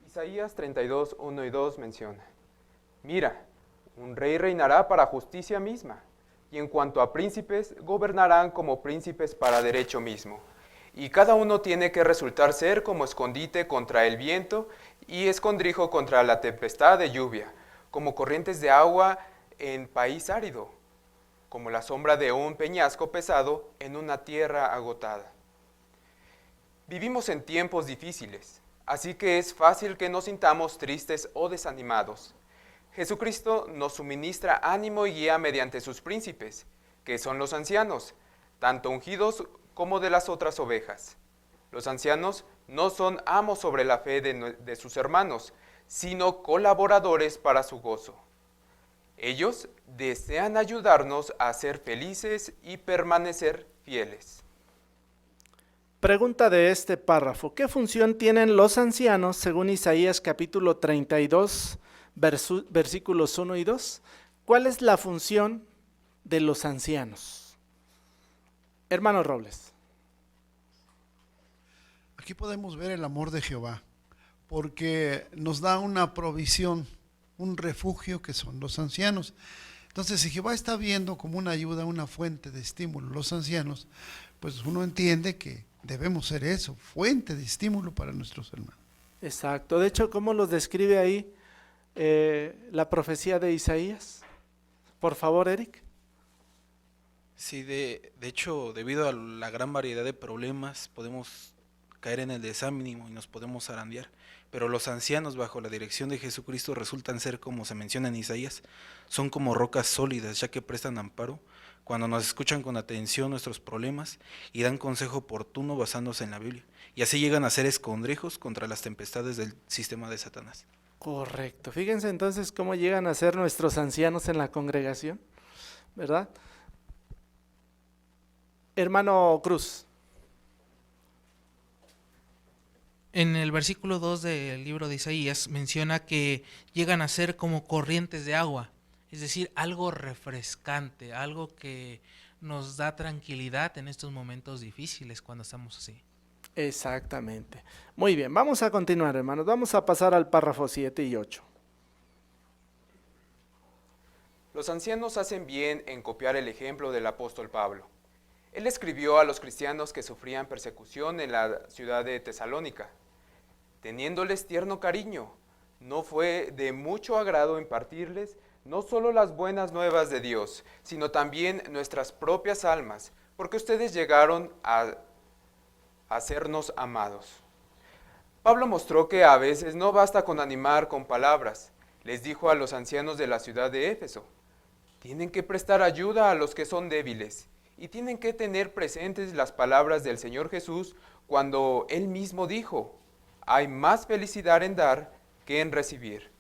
Isaías 32, 1 y 2 menciona: Mira, un rey reinará para justicia misma, y en cuanto a príncipes, gobernarán como príncipes para derecho mismo. Y cada uno tiene que resultar ser como escondite contra el viento y escondrijo contra la tempestad de lluvia, como corrientes de agua en país árido, como la sombra de un peñasco pesado en una tierra agotada. Vivimos en tiempos difíciles, así que es fácil que nos sintamos tristes o desanimados. Jesucristo nos suministra ánimo y guía mediante sus príncipes, que son los ancianos, tanto ungidos como de las otras ovejas. Los ancianos no son amos sobre la fe de sus hermanos, sino colaboradores para su gozo. Ellos desean ayudarnos a ser felices y permanecer fieles. Pregunta de este párrafo: ¿qué función tienen los ancianos según Isaías capítulo 32, versículos 1 y 2? ¿Cuál es la función de los ancianos? Hermano Robles. Aquí podemos ver el amor de Jehová, porque nos da una provisión, un refugio que son los ancianos. Entonces, si Jehová está viendo como una ayuda, una fuente de estímulo los ancianos, pues uno entiende que debemos ser eso, fuente de estímulo para nuestros hermanos. Exacto. De hecho, ¿cómo los describe ahí la profecía de Isaías? Por favor, Eric. Sí, de hecho, debido a la gran variedad de problemas, podemos caer en el desánimo y nos podemos zarandear. Pero los ancianos, bajo la dirección de Jesucristo, resultan ser, como se menciona en Isaías, son como rocas sólidas, ya que prestan amparo cuando nos escuchan con atención nuestros problemas y dan consejo oportuno basándose en la Biblia. Y así llegan a ser escondrijos contra las tempestades del sistema de Satanás. Correcto. Fíjense entonces cómo llegan a ser nuestros ancianos en la congregación, ¿verdad? Hermano Cruz. En el versículo 2 del libro de Isaías menciona que llegan a ser como corrientes de agua, es decir, algo refrescante, algo que nos da tranquilidad en estos momentos difíciles cuando estamos así. Exactamente. Muy bien, vamos a continuar, hermanos. Vamos a pasar al párrafo 7 y 8. Los ancianos hacen bien en copiar el ejemplo del apóstol Pablo. Él escribió a los cristianos que sufrían persecución en la ciudad de Tesalónica. Teniéndoles tierno cariño, no fue de mucho agrado impartirles no solo las buenas nuevas de Dios, sino también nuestras propias almas, porque ustedes llegaron a hacernos amados. Pablo mostró que a veces no basta con animar con palabras. Les dijo a los ancianos de la ciudad de Éfeso: tienen que prestar ayuda a los que son débiles y tienen que tener presentes las palabras del Señor Jesús cuando Él mismo dijo: hay más felicidad en dar que en recibir.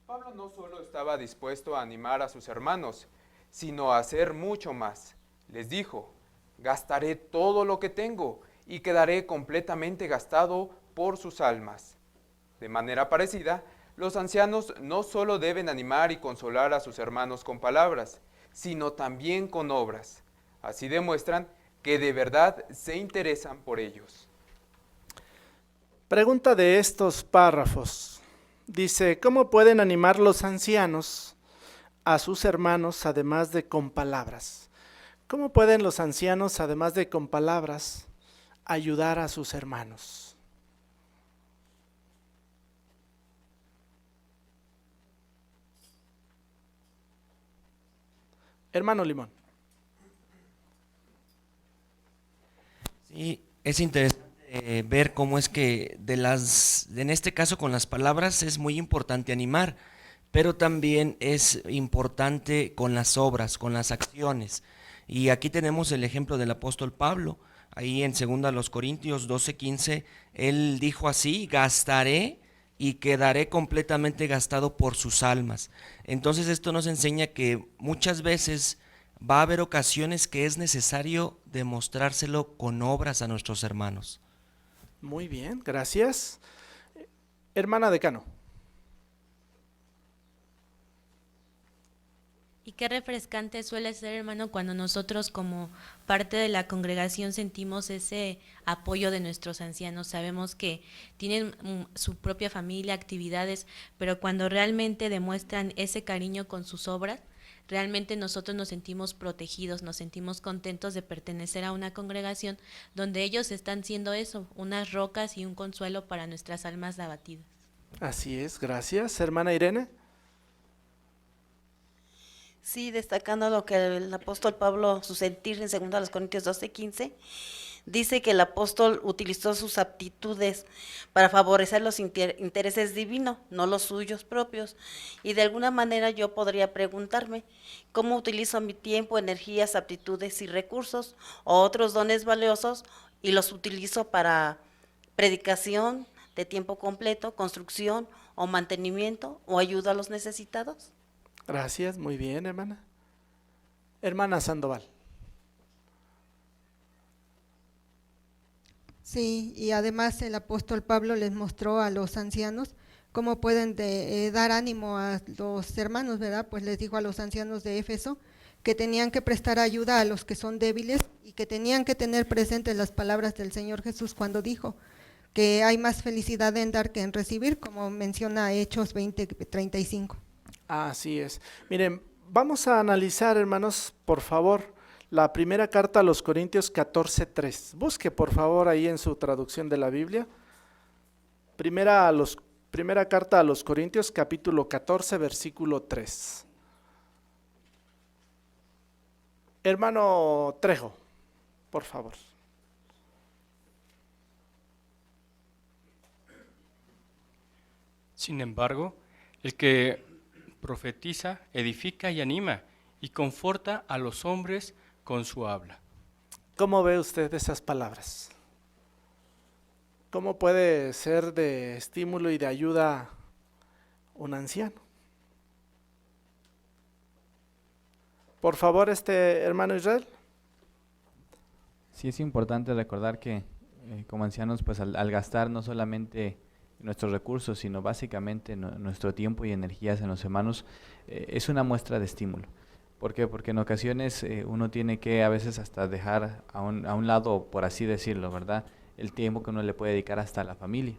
Pablo no solo estaba dispuesto a animar a sus hermanos, sino a hacer mucho más. Les dijo: gastaré todo lo que tengo y quedaré completamente gastado por sus almas. De manera parecida, los ancianos no solo deben animar y consolar a sus hermanos con palabras, sino también con obras. Así demuestran que de verdad se interesan por ellos. Pregunta de estos párrafos. Dice, ¿cómo pueden animar los ancianos a sus hermanos además de con palabras? ¿Cómo pueden los ancianos además de con palabras ayudar a sus hermanos? Hermano Limón. Sí, es interesante ver cómo es que en este caso con las palabras es muy importante animar, pero también es importante con las obras, con las acciones. Y aquí tenemos el ejemplo del apóstol Pablo, ahí en 2 Corintios 12:15, él dijo así: gastaré y quedaré completamente gastado por sus almas. Entonces esto nos enseña que muchas veces va a haber ocasiones que es necesario demostrárselo con obras a nuestros hermanos. Muy bien, gracias. Hermana Decano. Y qué refrescante suele ser, hermano, cuando nosotros como parte de la congregación sentimos ese apoyo de nuestros ancianos. Sabemos que tienen su propia familia, actividades, pero cuando realmente demuestran ese cariño con sus obras, realmente nosotros nos sentimos protegidos, nos sentimos contentos de pertenecer a una congregación donde ellos están siendo eso, unas rocas y un consuelo para nuestras almas abatidas. Así es, gracias. Hermana Irene. Sí, destacando lo que el apóstol Pablo, su sentir en 2 Corintios 12:15, dice que el apóstol utilizó sus aptitudes para favorecer los intereses divinos, no los suyos propios. Y de alguna manera yo podría preguntarme, ¿cómo utilizo mi tiempo, energías, aptitudes y recursos o otros dones valiosos y los utilizo para predicación de tiempo completo, construcción o mantenimiento o ayuda a los necesitados? Gracias, muy bien, hermana. Hermana Sandoval. Sí, y además el apóstol Pablo les mostró a los ancianos cómo pueden dar ánimo a los hermanos, ¿verdad? Pues les dijo a los ancianos de Éfeso que tenían que prestar ayuda a los que son débiles y que tenían que tener presentes las palabras del Señor Jesús cuando dijo que hay más felicidad en dar que en recibir, como menciona Hechos 20:35. Así es. Miren, vamos a analizar, hermanos, por favor, la primera carta a los Corintios 14:3. Busque, por favor, ahí en su traducción de la Biblia. Primera carta a los Corintios, capítulo 14, versículo 3. Hermano Trejo, por favor. Sin embargo, el que profetiza, edifica y anima, y conforta a los hombres con su habla. ¿Cómo ve usted esas palabras? ¿Cómo puede ser de estímulo y de ayuda un anciano? Por favor, hermano Israel. Sí, es importante recordar que como ancianos, pues al gastar no solamente nuestros recursos, sino básicamente nuestro tiempo y energías en los hermanos, es una muestra de estímulo. ¿Por qué? Porque en ocasiones uno tiene que a veces hasta dejar a un lado, por así decirlo, ¿verdad?, el tiempo que uno le puede dedicar hasta a la familia.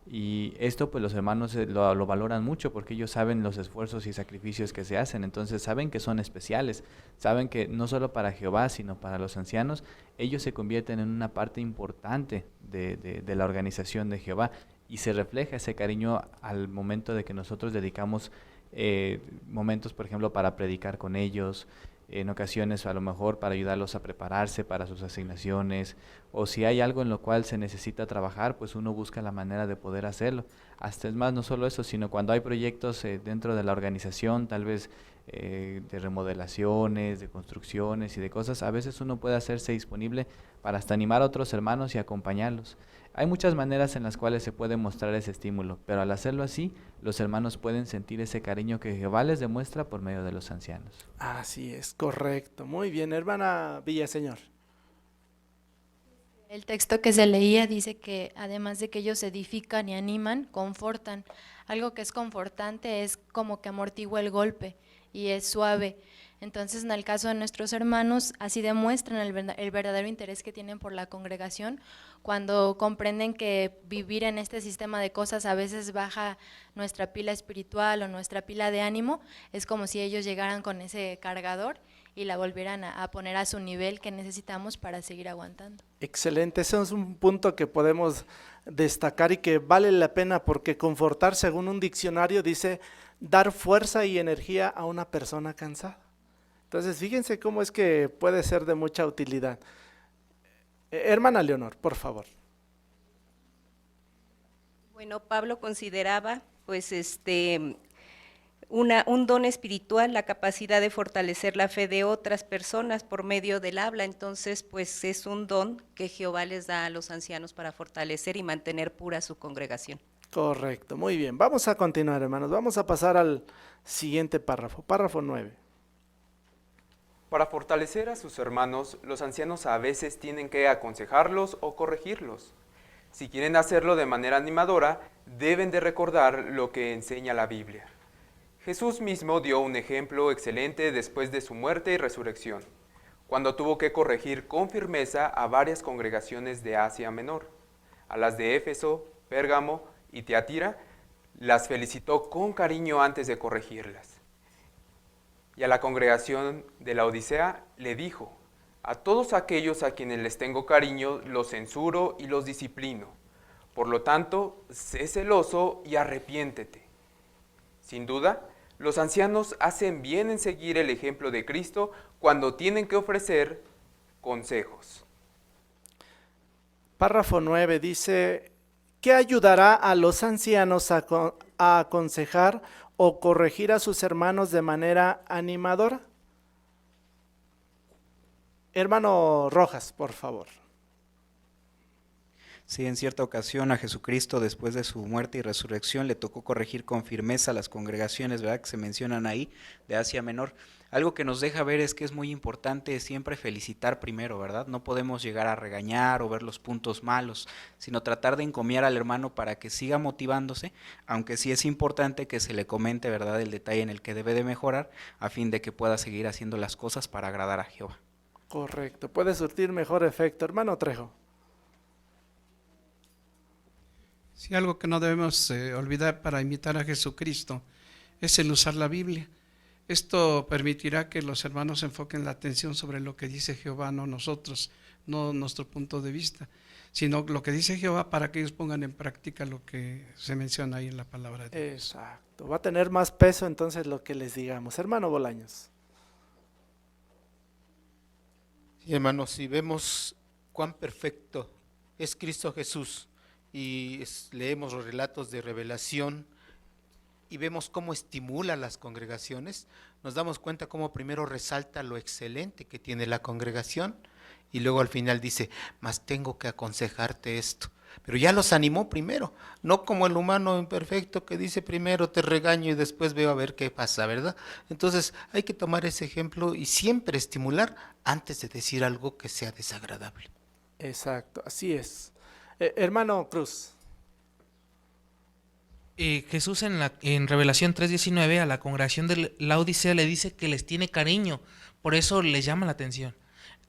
Y esto pues los hermanos lo valoran mucho porque ellos saben los esfuerzos y sacrificios que se hacen, entonces saben que son especiales, saben que no solo para Jehová, sino para los ancianos, ellos se convierten en una parte importante de la organización de Jehová. y se refleja ese cariño al momento de que nosotros dedicamos momentos, por ejemplo, para predicar con ellos, en ocasiones a lo mejor para ayudarlos a prepararse para sus asignaciones, o si hay algo en lo cual se necesita trabajar, pues uno busca la manera de poder hacerlo. Hasta es más, no solo eso, sino cuando hay proyectos dentro de la organización, tal vez de remodelaciones, de construcciones y de cosas, a veces uno puede hacerse disponible para hasta animar a otros hermanos y acompañarlos. Hay muchas maneras en las cuales se puede mostrar ese estímulo, pero al hacerlo así, los hermanos pueden sentir ese cariño que Jehová les demuestra por medio de los ancianos. Así es, correcto. Muy bien, hermana Villaseñor. El texto que se leía dice que además de que ellos edifican y animan, confortan. Algo que es confortante es como que amortigua el golpe y es suave. Entonces, en el caso de nuestros hermanos, así demuestran el verdadero interés que tienen por la congregación, cuando comprenden que vivir en este sistema de cosas a veces baja nuestra pila espiritual o nuestra pila de ánimo. Es como si ellos llegaran con ese cargador y la volvieran a poner a su nivel que necesitamos para seguir aguantando. Excelente, ese es un punto que podemos destacar y que vale la pena, porque confortar, según un diccionario, dice dar fuerza y energía a una persona cansada. Entonces, fíjense cómo es que puede ser de mucha utilidad. Hermana Leonor, por favor. Bueno, Pablo consideraba, pues, un don espiritual, la capacidad de fortalecer la fe de otras personas por medio del habla. Entonces, pues, es un don que Jehová les da a los ancianos para fortalecer y mantener pura su congregación. Correcto, muy bien. Vamos a continuar, hermanos. Vamos a pasar al siguiente párrafo, párrafo 9. Para fortalecer a sus hermanos, los ancianos a veces tienen que aconsejarlos o corregirlos. Si quieren hacerlo de manera animadora, deben de recordar lo que enseña la Biblia. Jesús mismo dio un ejemplo excelente después de su muerte y resurrección, cuando tuvo que corregir con firmeza a varias congregaciones de Asia Menor. A las de Éfeso, Pérgamo y Tiatira, las felicitó con cariño antes de corregirlas. Y a la congregación de la Odisea le dijo: a todos aquellos a quienes les tengo cariño, los censuro y los disciplino. Por lo tanto, sé celoso y arrepiéntete. Sin duda, los ancianos hacen bien en seguir el ejemplo de Cristo cuando tienen que ofrecer consejos. Párrafo 9 dice: ¿qué ayudará a los ancianos a aconsejar o corregir a sus hermanos de manera animadora? Hermano Rojas, por favor. Sí, en cierta ocasión a Jesucristo, después de su muerte y resurrección, le tocó corregir con firmeza las congregaciones, ¿verdad?, que se mencionan ahí, de Asia Menor. Algo que nos deja ver es que es muy importante siempre felicitar primero, ¿verdad? No podemos llegar a regañar o ver los puntos malos, sino tratar de encomiar al hermano para que siga motivándose, aunque sí es importante que se le comente, ¿verdad?, el detalle en el que debe de mejorar, a fin de que pueda seguir haciendo las cosas para agradar a Jehová. Correcto, puede surtir mejor efecto. Hermano Trejo. Sí, algo que no debemos olvidar para imitar a Jesucristo es el usar la Biblia. Esto permitirá que los hermanos enfoquen la atención sobre lo que dice Jehová, no nosotros, no nuestro punto de vista, sino lo que dice Jehová, para que ellos pongan en práctica lo que se menciona ahí en la palabra de Dios. Exacto, va a tener más peso entonces lo que les digamos. Hermano Bolaños. Sí, hermanos, si vemos cuán perfecto es Cristo Jesús y leemos los relatos de revelación y vemos cómo estimula las congregaciones, nos damos cuenta cómo primero resalta lo excelente que tiene la congregación y luego al final dice: mas tengo que aconsejarte esto. Pero ya los animó primero, no como el humano imperfecto que dice primero te regaño y después veo a ver qué pasa, ¿verdad? Entonces hay que tomar ese ejemplo y siempre estimular antes de decir algo que sea desagradable. Exacto, así es. Hermano Cruz. Jesús en Revelación 3:19 a la congregación de la Odisea le dice que les tiene cariño, por eso les llama la atención.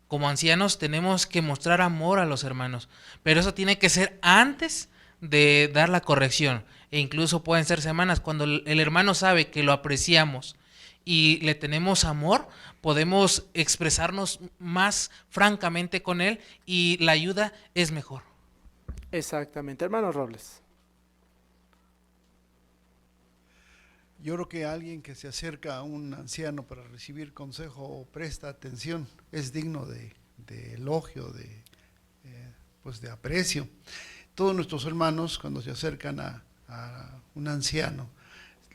Como ancianos tenemos que mostrar amor a los hermanos, pero eso tiene que ser antes de dar la corrección, e incluso pueden ser semanas. Cuando el hermano sabe que lo apreciamos y le tenemos amor, podemos expresarnos más francamente con él y la ayuda es mejor. Exactamente. Hermano Robles. Yo creo que alguien que se acerca a un anciano para recibir consejo o presta atención es digno de elogio, pues de aprecio. Todos nuestros hermanos, cuando se acercan a un anciano,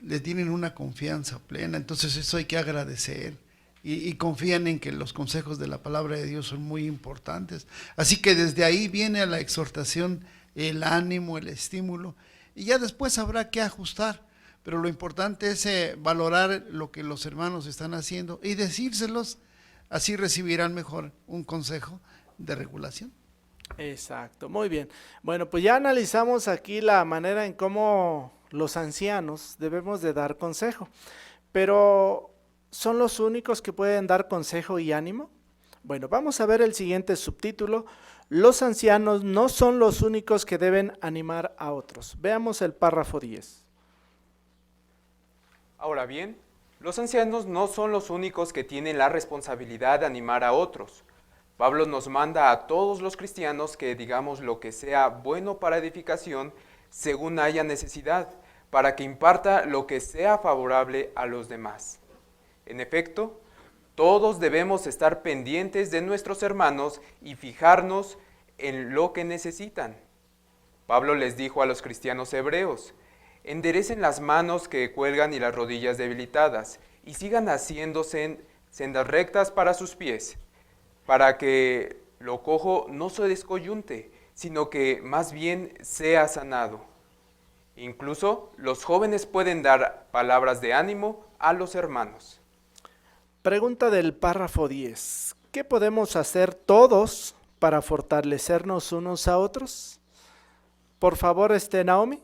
le tienen una confianza plena, entonces eso hay que agradecer y confían en que los consejos de la palabra de Dios son muy importantes. Así que desde ahí viene la exhortación, el ánimo, el estímulo, y ya después habrá que ajustar. Pero lo importante es valorar lo que los hermanos están haciendo y decírselos, así recibirán mejor un consejo de regulación. Exacto, muy bien. Bueno, pues ya analizamos aquí la manera en cómo los ancianos debemos de dar consejo, pero ¿son los únicos que pueden dar consejo y ánimo? Bueno, vamos a ver el siguiente subtítulo. Los ancianos no son los únicos que deben animar a otros. Veamos el párrafo 10. Ahora bien, los ancianos no son los únicos que tienen la responsabilidad de animar a otros. Pablo nos manda a todos los cristianos que digamos lo que sea bueno para edificación según haya necesidad, para que imparta lo que sea favorable a los demás. En efecto, todos debemos estar pendientes de nuestros hermanos y fijarnos en lo que necesitan. Pablo les dijo a los cristianos hebreos: enderecen las manos que cuelgan y las rodillas debilitadas, y sigan haciéndose sendas rectas para sus pies, para que lo cojo no se descoyunte, sino que más bien sea sanado. Incluso los jóvenes pueden dar palabras de ánimo a los hermanos. Pregunta del párrafo 10. ¿Qué podemos hacer todos para fortalecernos unos a otros? Por favor, Naomi.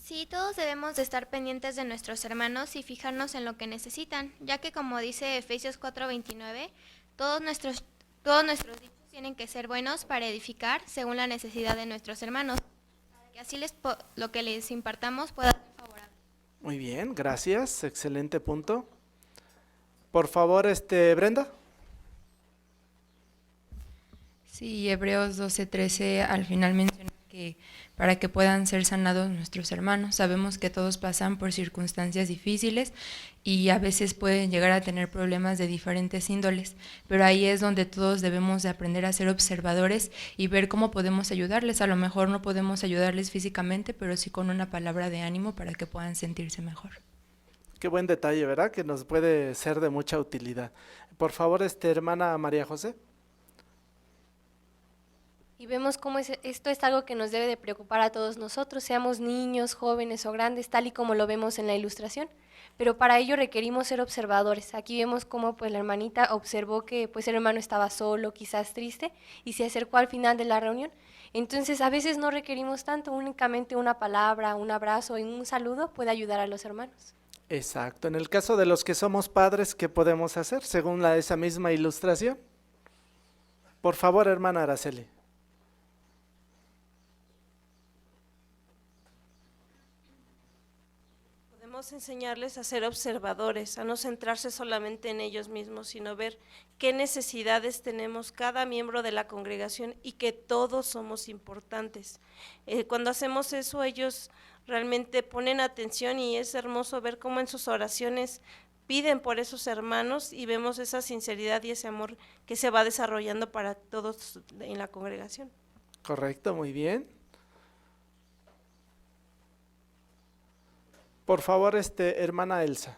Sí, todos debemos de estar pendientes de nuestros hermanos y fijarnos en lo que necesitan, ya que como dice Efesios 4:29, todos nuestros dichos tienen que ser buenos para edificar según la necesidad de nuestros hermanos, para que así lo que les impartamos pueda ser favorable. Muy bien, gracias, excelente punto. Por favor, Brenda. Sí, Hebreos 12:13 al final menciona que para que puedan ser sanados nuestros hermanos. Sabemos que todos pasan por circunstancias difíciles y a veces pueden llegar a tener problemas de diferentes índoles, pero ahí es donde todos debemos de aprender a ser observadores y ver cómo podemos ayudarles. A lo mejor no podemos ayudarles físicamente, pero sí con una palabra de ánimo para que puedan sentirse mejor. Qué buen detalle, ¿verdad? Que nos puede ser de mucha utilidad. Por favor, hermana María José. Y vemos cómo esto es algo que nos debe de preocupar a todos nosotros, seamos niños, jóvenes o grandes, tal y como lo vemos en la ilustración. Pero para ello requerimos ser observadores. Aquí vemos cómo pues la hermanita observó que pues el hermano estaba solo, quizás triste, y se acercó al final de la reunión. Entonces a veces no requerimos tanto, únicamente una palabra, un abrazo y un saludo puede ayudar a los hermanos. Exacto. En el caso de los que somos padres, ¿qué podemos hacer según esa misma ilustración? Por favor, hermana Araceli. Podemos enseñarles a ser observadores, a no centrarse solamente en ellos mismos, sino ver qué necesidades tenemos cada miembro de la congregación y que todos somos importantes. Cuando hacemos eso, ellos realmente ponen atención y es hermoso ver cómo en sus oraciones piden por esos hermanos y vemos esa sinceridad y ese amor que se va desarrollando para todos en la congregación. Correcto, muy bien. Por favor, hermana Elsa.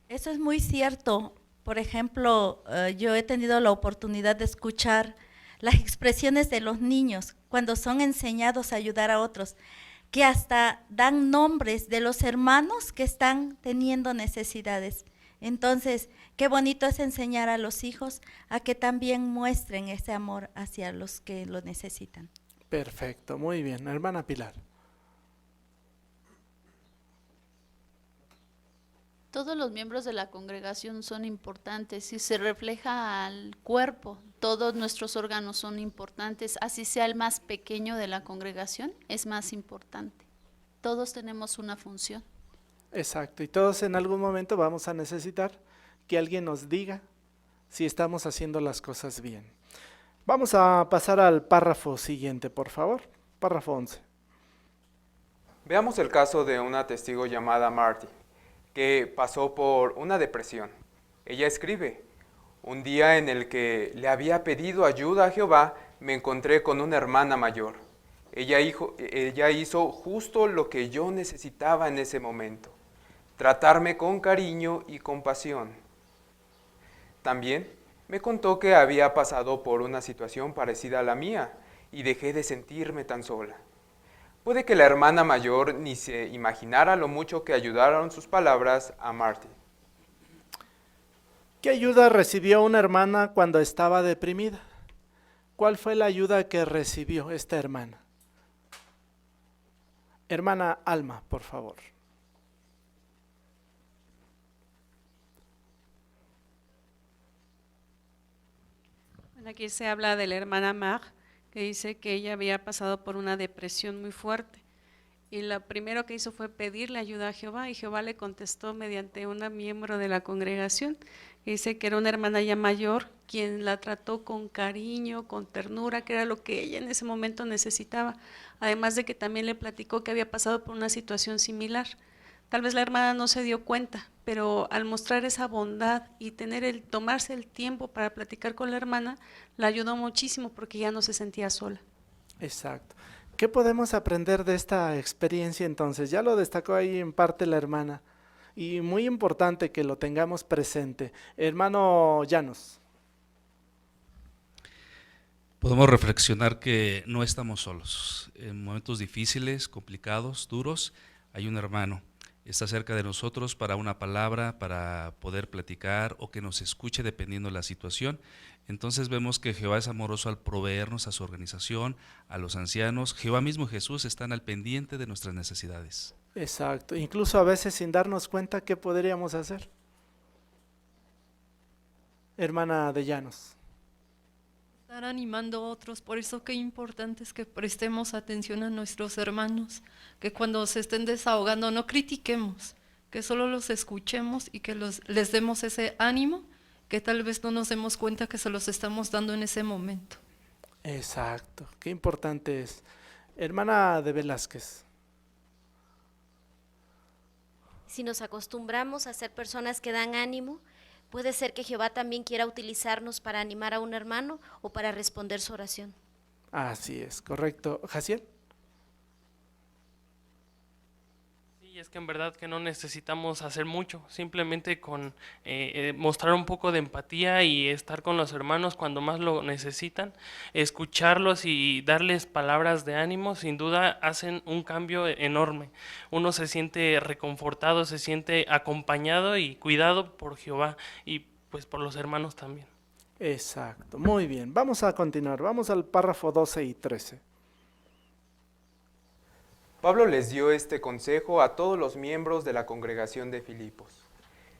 Eso es muy cierto. Por ejemplo, yo he tenido la oportunidad de escuchar las expresiones de los niños cuando son enseñados a ayudar a otros, que hasta dan nombres de los hermanos que están teniendo necesidades. Entonces, qué bonito es enseñar a los hijos a que también muestren ese amor hacia los que lo necesitan. Perfecto, muy bien. Hermana Pilar. Todos los miembros de la congregación son importantes y se refleja al cuerpo. Todos nuestros órganos son importantes, así sea el más pequeño de la congregación, es más importante. Todos tenemos una función. Exacto, y todos en algún momento vamos a necesitar que alguien nos diga si estamos haciendo las cosas bien. Vamos a pasar al párrafo siguiente, por favor. Párrafo 11. Veamos el caso de una testigo llamada Marty, que pasó por una depresión. Ella escribe: un día en el que le había pedido ayuda a Jehová, me encontré con una hermana mayor. Ella hizo justo lo que yo necesitaba en ese momento: tratarme con cariño y compasión. También me contó que había pasado por una situación parecida a la mía y dejé de sentirme tan sola. Puede que la hermana mayor ni se imaginara lo mucho que ayudaron sus palabras a Marty. ¿Qué ayuda recibió una hermana cuando estaba deprimida? ¿Cuál fue la ayuda que recibió esta hermana? Hermana Alma, por favor. Aquí se habla de la hermana Mar, que dice que ella había pasado por una depresión muy fuerte. Y lo primero que hizo fue pedirle ayuda a Jehová, y Jehová le contestó mediante una miembro de la congregación. Dice que era una hermana ya mayor, quien la trató con cariño, con ternura, que era lo que ella en ese momento necesitaba. Además de que también le platicó que había pasado por una situación similar. Tal vez la hermana no se dio cuenta, pero al mostrar esa bondad y tomarse el tiempo para platicar con la hermana, la ayudó muchísimo porque ya no se sentía sola. Exacto. ¿Qué podemos aprender de esta experiencia entonces? Ya lo destacó ahí en parte la hermana, y muy importante que lo tengamos presente. Hermano Llanos. Podemos reflexionar que no estamos solos. En momentos difíciles, complicados, duros, hay un hermano. Está cerca de nosotros para una palabra, para poder platicar o que nos escuche dependiendo de la situación. Entonces vemos que Jehová es amoroso al proveernos a su organización, a los ancianos. Jehová mismo y Jesús están al pendiente de nuestras necesidades. Exacto. Incluso a veces sin darnos cuenta, ¿qué podríamos hacer? Hermana de Llanos. Estar animando a otros, por eso qué importante es que prestemos atención a nuestros hermanos, que cuando se estén desahogando no critiquemos, que solo los escuchemos y que les demos ese ánimo, que tal vez no nos demos cuenta que se los estamos dando en ese momento. Exacto, qué importante es. Hermana de Velázquez. Si nos acostumbramos a ser personas que dan ánimo, puede ser que Jehová también quiera utilizarnos para animar a un hermano o para responder su oración. Así es, correcto. ¿Jaciel? Sí, es que en verdad que no necesitamos hacer mucho, simplemente con mostrar un poco de empatía y estar con los hermanos cuando más lo necesitan, escucharlos y darles palabras de ánimo, sin duda hacen un cambio enorme. Uno se siente reconfortado, se siente acompañado y cuidado por Jehová y pues por los hermanos también. Exacto, muy bien. Vamos a continuar, vamos al párrafo 12 y 13. Pablo les dio este consejo a todos los miembros de la congregación de Filipos.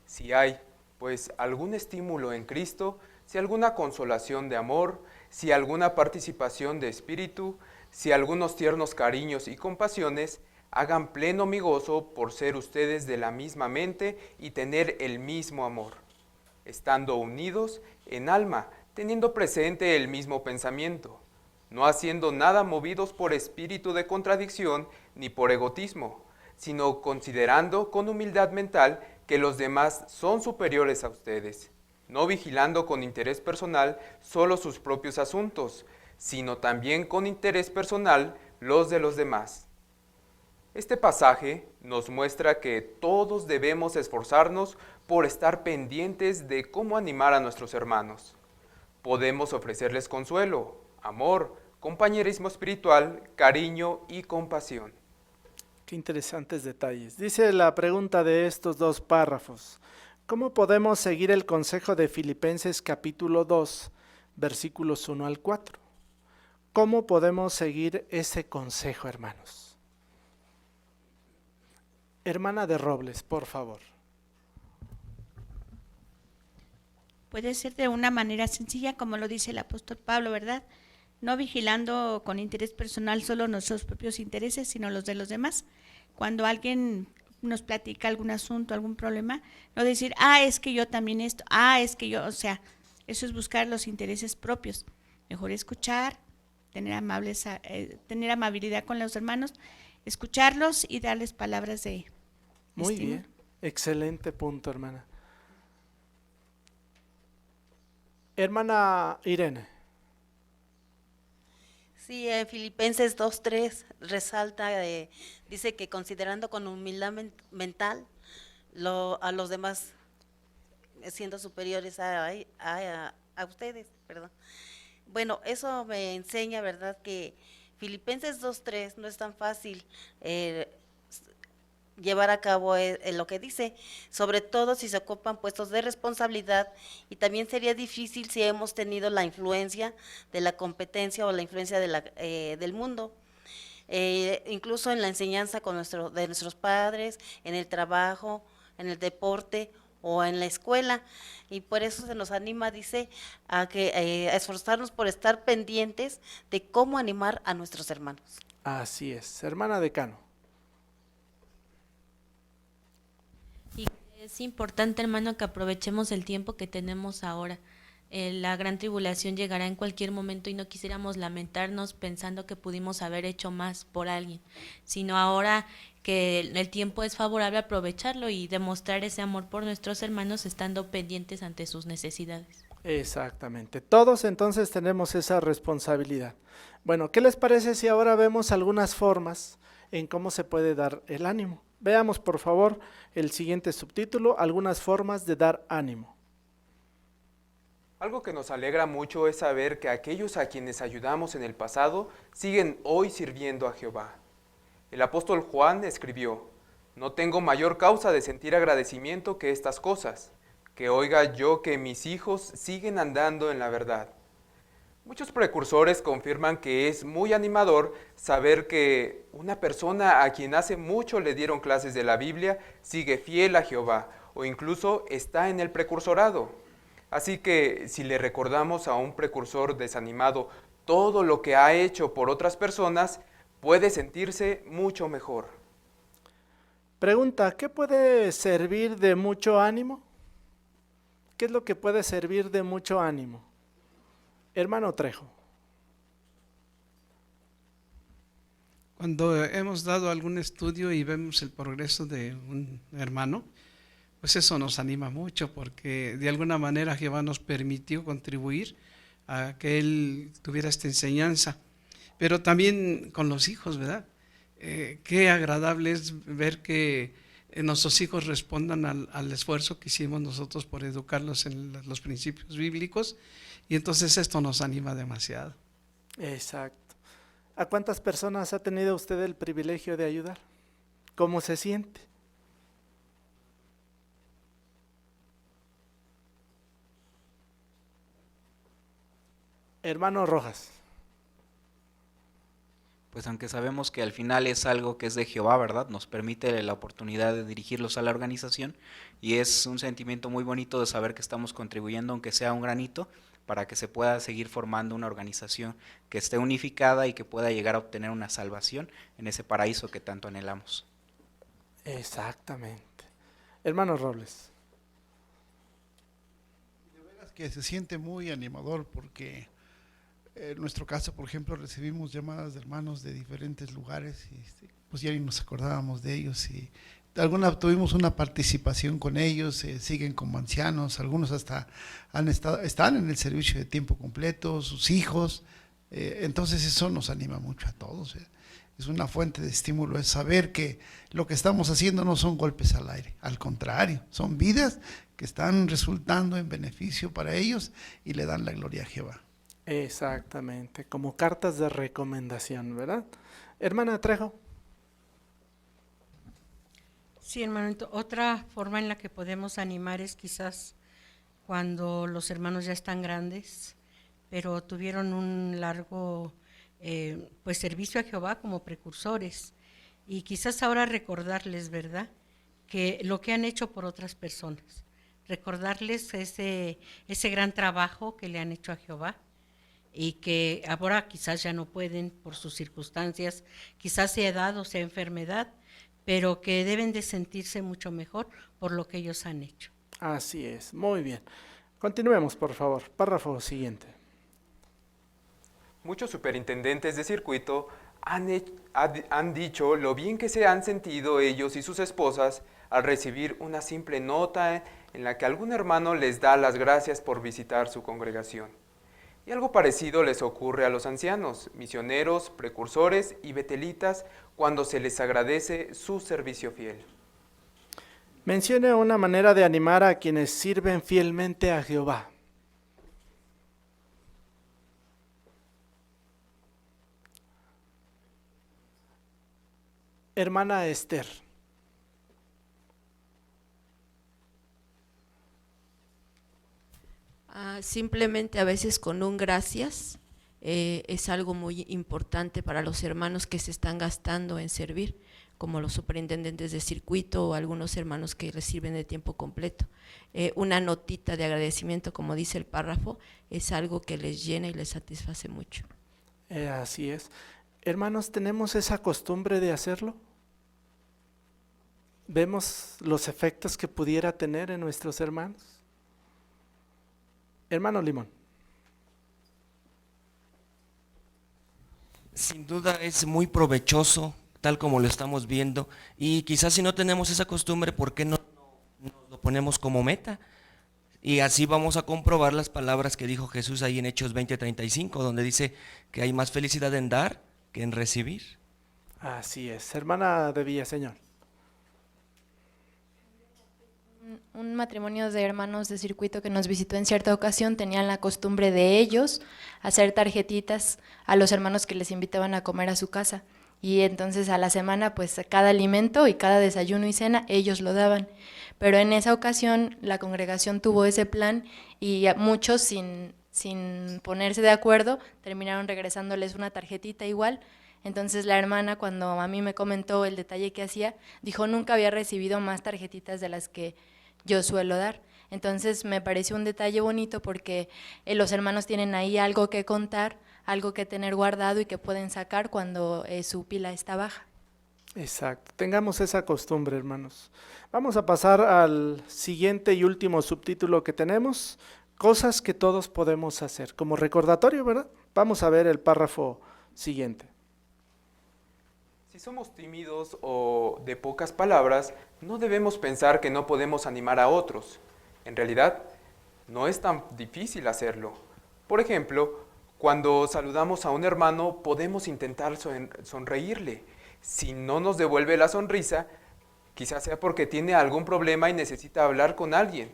Si hay, pues, algún estímulo en Cristo, si alguna consolación de amor, si alguna participación de espíritu, si algunos tiernos cariños y compasiones, hagan pleno mi gozo por ser ustedes de la misma mente y tener el mismo amor, estando unidos en alma, teniendo presente el mismo pensamiento, no haciendo nada movidos por espíritu de contradicción ni por egotismo, sino considerando con humildad mental que los demás son superiores a ustedes, no vigilando con interés personal solo sus propios asuntos, sino también con interés personal los de los demás. Este pasaje nos muestra que todos debemos esforzarnos por estar pendientes de cómo animar a nuestros hermanos. Podemos ofrecerles consuelo, amor, compañerismo espiritual, cariño y compasión. Qué interesantes detalles. Dice la pregunta de estos dos párrafos: ¿cómo podemos seguir el consejo de Filipenses capítulo 2, versículos 1 al 4? ¿Cómo podemos seguir ese consejo, hermanos? Hermana de Robles, por favor. Puede ser de una manera sencilla, como lo dice el apóstol Pablo, ¿verdad? No vigilando con interés personal solo nuestros propios intereses, sino los de los demás. Cuando alguien nos platica algún asunto, algún problema, no decir, es que yo también esto, es que yo, o sea, eso es buscar los intereses propios. Mejor escuchar, tener amabilidad con los hermanos escucharlos y darles palabras de Muy estima. bien, excelente punto, hermana. Hermana Irene. Sí, en Filipenses 2:3 resalta, dice que considerando con humildad mental a los demás siendo superiores a ustedes, perdón. Bueno, eso me enseña, ¿verdad?, que Filipenses 2:3 no es tan fácil llevar a cabo lo que dice, sobre todo si se ocupan puestos de responsabilidad, y también sería difícil si hemos tenido la influencia de la competencia o la influencia del mundo, incluso en la enseñanza de nuestros padres, en el trabajo, en el deporte o en la escuela, y por eso se nos anima, dice, a esforzarnos por estar pendientes de cómo animar a nuestros hermanos. Así es, hermana Decano. Y es importante, hermano, que aprovechemos el tiempo que tenemos ahora. La gran tribulación llegará en cualquier momento y no quisiéramos lamentarnos pensando que pudimos haber hecho más por alguien, sino ahora que el tiempo es favorable, aprovecharlo y demostrar ese amor por nuestros hermanos estando pendientes ante sus necesidades. Exactamente, todos entonces tenemos esa responsabilidad. Bueno, ¿qué les parece si ahora vemos algunas formas en cómo se puede dar el ánimo? Veamos por favor el siguiente subtítulo, algunas formas de dar ánimo. Algo que nos alegra mucho es saber que aquellos a quienes ayudamos en el pasado siguen hoy sirviendo a Jehová. El apóstol Juan escribió: no tengo mayor causa de sentir agradecimiento que estas cosas, que oiga yo que mis hijos siguen andando en la verdad. Muchos precursores confirman que es muy animador saber que una persona a quien hace mucho le dieron clases de la Biblia sigue fiel a Jehová o incluso está en el precursorado. Así que si le recordamos a un precursor desanimado todo lo que ha hecho por otras personas, puede sentirse mucho mejor. Pregunta, ¿qué puede servir de mucho ánimo? ¿Qué es lo que puede servir de mucho ánimo? Hermano Trejo. Cuando hemos dado algún estudio y vemos el progreso de un hermano, pues eso nos anima mucho, porque de alguna manera Jehová nos permitió contribuir a que él tuviera esta enseñanza. Pero también con los hijos, ¿verdad? Qué agradable es ver que nuestros hijos respondan al esfuerzo que hicimos nosotros por educarlos en los principios bíblicos, y entonces esto nos anima demasiado. Exacto. ¿A cuántas personas ha tenido usted el privilegio de ayudar? ¿Cómo se siente? Hermano Rojas. Pues aunque sabemos que al final es algo que es de Jehová, ¿verdad? Nos permite la oportunidad de dirigirlos a la organización, y es un sentimiento muy bonito de saber que estamos contribuyendo, aunque sea un granito, para que se pueda seguir formando una organización que esté unificada y que pueda llegar a obtener una salvación en ese paraíso que tanto anhelamos. Exactamente. Hermano Robles. De veras que se siente muy animador, porque en nuestro caso, por ejemplo, recibimos llamadas de hermanos de diferentes lugares y pues ya ni nos acordábamos de ellos, y tuvimos una participación con ellos, siguen como ancianos, algunos hasta están en el servicio de tiempo completo, sus hijos, entonces eso nos anima mucho a todos. Es una fuente de estímulo, es saber que lo que estamos haciendo no son golpes al aire, al contrario, son vidas que están resultando en beneficio para ellos y le dan la gloria a Jehová. Exactamente, como cartas de recomendación, ¿verdad? Hermana Trejo. Sí, hermano, otra forma en la que podemos animar es quizás cuando los hermanos ya están grandes, pero tuvieron un largo pues servicio a Jehová como precursores, y quizás ahora recordarles, ¿verdad?, que lo que han hecho por otras personas, recordarles ese gran trabajo que le han hecho a Jehová, y que ahora quizás ya no pueden por sus circunstancias, quizás sea edad o sea enfermedad, pero que deben de sentirse mucho mejor por lo que ellos han hecho. Así es, muy bien. Continuemos, por favor. Párrafo siguiente. Muchos superintendentes de circuito han dicho lo bien que se han sentido ellos y sus esposas al recibir una simple nota en la que algún hermano les da las gracias por visitar su congregación. Y algo parecido les ocurre a los ancianos, misioneros, precursores y betelitas cuando se les agradece su servicio fiel. Mencione una manera de animar a quienes sirven fielmente a Jehová. Hermana Esther. Simplemente a veces con un gracias es algo muy importante para los hermanos que se están gastando en servir, como los superintendentes de circuito o algunos hermanos que reciben de tiempo completo. Una notita de agradecimiento, como dice el párrafo, es algo que les llena y les satisface mucho. Así es. Hermanos, ¿tenemos esa costumbre de hacerlo? ¿Vemos los efectos que pudiera tener en nuestros hermanos? Hermano Limón. Sin duda es muy provechoso, tal como lo estamos viendo, y quizás si no tenemos esa costumbre, ¿por qué no nos lo ponemos como meta? Y así vamos a comprobar las palabras que dijo Jesús ahí en Hechos 20:35, donde dice que hay más felicidad en dar que en recibir. Así es. Hermana de Villaseñor. Un matrimonio de hermanos de circuito que nos visitó en cierta ocasión tenían la costumbre de ellos hacer tarjetitas a los hermanos que les invitaban a comer a su casa, y entonces a la semana pues cada alimento y cada desayuno y cena ellos lo daban, pero en esa ocasión la congregación tuvo ese plan y muchos sin ponerse de acuerdo terminaron regresándoles una tarjetita igual. Entonces la hermana, cuando a mí me comentó el detalle que hacía, dijo nunca había recibido más tarjetitas de las que yo suelo dar. Entonces me pareció un detalle bonito porque los hermanos tienen ahí algo que contar, algo que tener guardado y que pueden sacar cuando su pila está baja. Exacto, tengamos esa costumbre, hermanos. Vamos a pasar al siguiente y último subtítulo que tenemos, cosas que todos podemos hacer. Como recordatorio, ¿verdad? Vamos a ver el párrafo siguiente. Si somos tímidos o de pocas palabras, no debemos pensar que no podemos animar a otros. En realidad, no es tan difícil hacerlo. Por ejemplo, cuando saludamos a un hermano, podemos intentar sonreírle. Si no nos devuelve la sonrisa, quizás sea porque tiene algún problema y necesita hablar con alguien.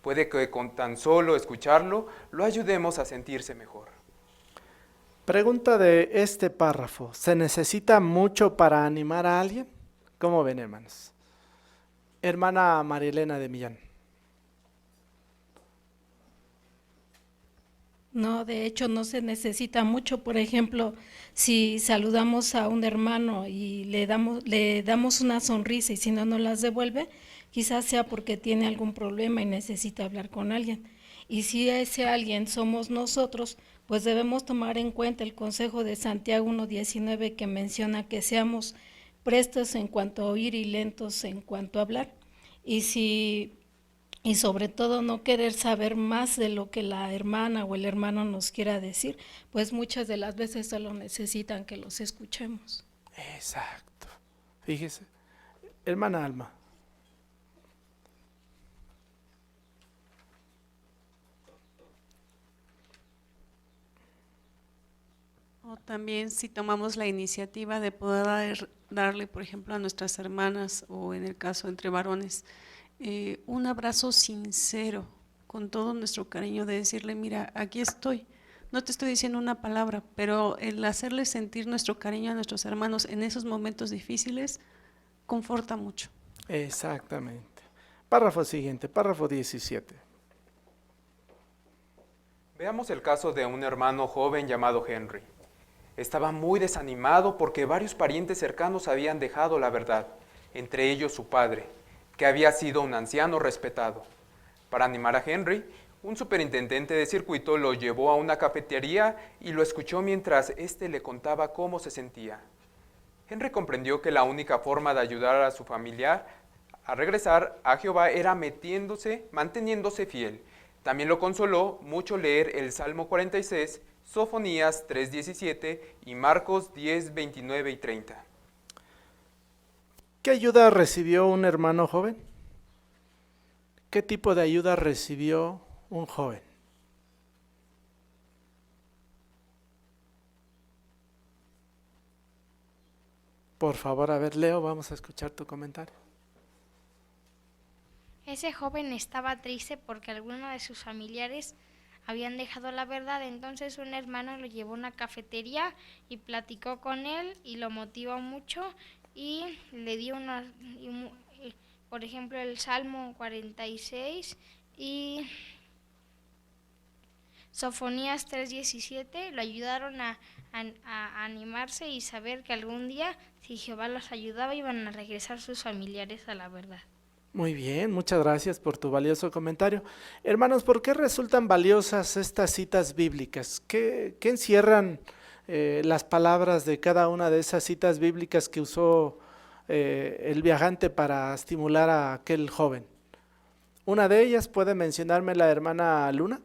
Puede que con tan solo escucharlo, lo ayudemos a sentirse mejor. Pregunta de este párrafo, ¿se necesita mucho para animar a alguien? ¿Cómo ven, hermanos? Hermana Marilena de Millán. No, de hecho no se necesita mucho. Por ejemplo, si saludamos a un hermano y le damos una sonrisa y si no nos las devuelve, quizás sea porque tiene algún problema y necesita hablar con alguien. Y si ese alguien somos nosotros, pues debemos tomar en cuenta el consejo de Santiago 1:19 que menciona que seamos prestos en cuanto a oír y lentos en cuanto a hablar. Y sobre todo no querer saber más de lo que la hermana o el hermano nos quiera decir, pues muchas de las veces solo necesitan que los escuchemos. Exacto. Fíjese. Hermana Alma. O también si tomamos la iniciativa de poder darle, por ejemplo, a nuestras hermanas o en el caso entre varones, un abrazo sincero, con todo nuestro cariño, de decirle, mira, aquí estoy, no te estoy diciendo una palabra, pero el hacerle sentir nuestro cariño a nuestros hermanos en esos momentos difíciles, conforta mucho. Exactamente. Párrafo siguiente, párrafo 17. Veamos el caso de un hermano joven llamado Henry. Estaba muy desanimado porque varios parientes cercanos habían dejado la verdad, entre ellos su padre, que había sido un anciano respetado. Para animar a Henry, un superintendente de circuito lo llevó a una cafetería y lo escuchó mientras éste le contaba cómo se sentía. Henry comprendió que la única forma de ayudar a su familiar a regresar a Jehová era manteniéndose fiel. También lo consoló mucho leer el Salmo 46 Sofonías 3:17 y Marcos 10:29 y 30. ¿Qué ayuda recibió un hermano joven? ¿Qué tipo de ayuda recibió un joven? Por favor, a ver, Leo, vamos a escuchar tu comentario. Ese joven estaba triste porque algunos de sus familiares habían dejado la verdad, entonces un hermano lo llevó a una cafetería y platicó con él y lo motivó mucho y le dio por ejemplo, el Salmo 46 y Sofonías 3:17 lo ayudaron a animarse y saber que algún día, si Jehová los ayudaba, iban a regresar sus familiares a la verdad. Muy bien, muchas gracias por tu valioso comentario. Hermanos, ¿por qué resultan valiosas estas citas bíblicas? ¿Qué encierran las palabras de cada una de esas citas bíblicas que usó el viajante para estimular a aquel joven? Una de ellas, ¿puede mencionarme la hermana Luna?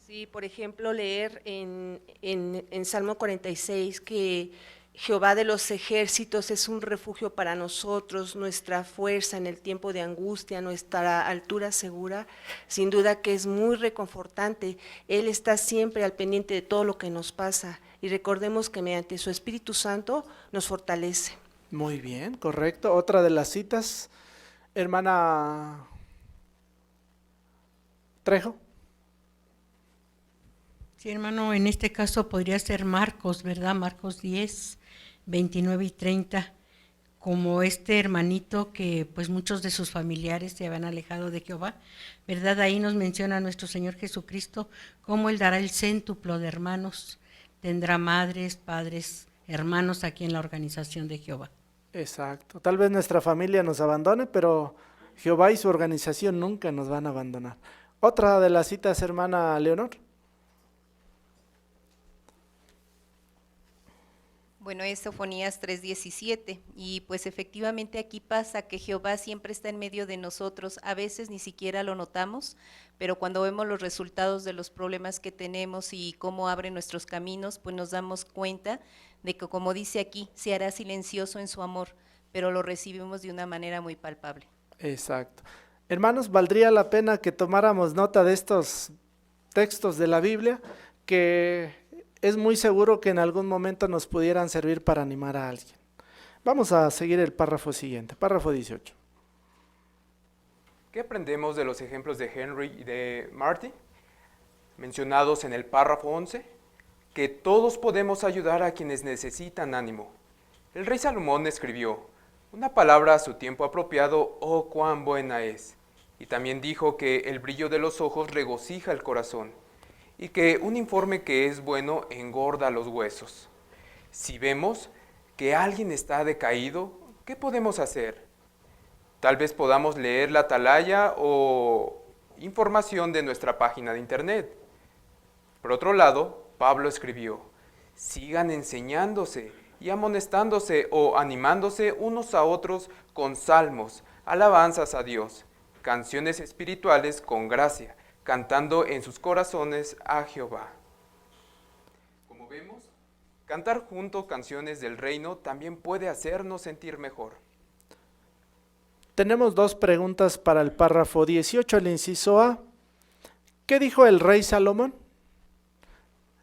Sí, por ejemplo, leer en Salmo 46 que Jehová de los ejércitos es un refugio para nosotros, nuestra fuerza en el tiempo de angustia, nuestra altura segura, sin duda que es muy reconfortante. Él está siempre al pendiente de todo lo que nos pasa y recordemos que mediante su Espíritu Santo nos fortalece. Muy bien, correcto. Otra de las citas, hermana Trejo. Sí, hermano, en este caso podría ser Marcos, ¿verdad? Marcos 10:29 y 30, como este hermanito que pues muchos de sus familiares se habían alejado de Jehová, ¿verdad? Ahí nos menciona nuestro Señor Jesucristo cómo Él dará el céntuplo de hermanos, tendrá madres, padres, hermanos aquí en la organización de Jehová. Exacto, tal vez nuestra familia nos abandone, pero Jehová y su organización nunca nos van a abandonar. Otra de las citas, hermana Leonor. Bueno, es Sofonías 3:17 y pues efectivamente aquí pasa que Jehová siempre está en medio de nosotros, a veces ni siquiera lo notamos, pero cuando vemos los resultados de los problemas que tenemos y cómo abre nuestros caminos, pues nos damos cuenta de que, como dice aquí, se hará silencioso en su amor, pero lo recibimos de una manera muy palpable. Exacto. Hermanos, valdría la pena que tomáramos nota de estos textos de la Biblia que es muy seguro que en algún momento nos pudieran servir para animar a alguien. Vamos a seguir el párrafo siguiente, párrafo 18. ¿Qué aprendemos de los ejemplos de Henry y de Marty, mencionados en el párrafo 11? Que todos podemos ayudar a quienes necesitan ánimo. El rey Salomón escribió, una palabra a su tiempo apropiado, oh cuán buena es. Y también dijo que el brillo de los ojos regocija el corazón, y que un informe que es bueno engorda los huesos. Si vemos que alguien está decaído, ¿qué podemos hacer? Tal vez podamos leer la atalaya o información de nuestra página de internet. Por otro lado, Pablo escribió, sigan enseñándose y amonestándose o animándose unos a otros con salmos, alabanzas a Dios, canciones espirituales con gracia, cantando en sus corazones a Jehová. Como vemos, cantar juntos canciones del reino también puede hacernos sentir mejor. Tenemos dos preguntas para el párrafo 18, el inciso A. ¿Qué dijo el rey Salomón?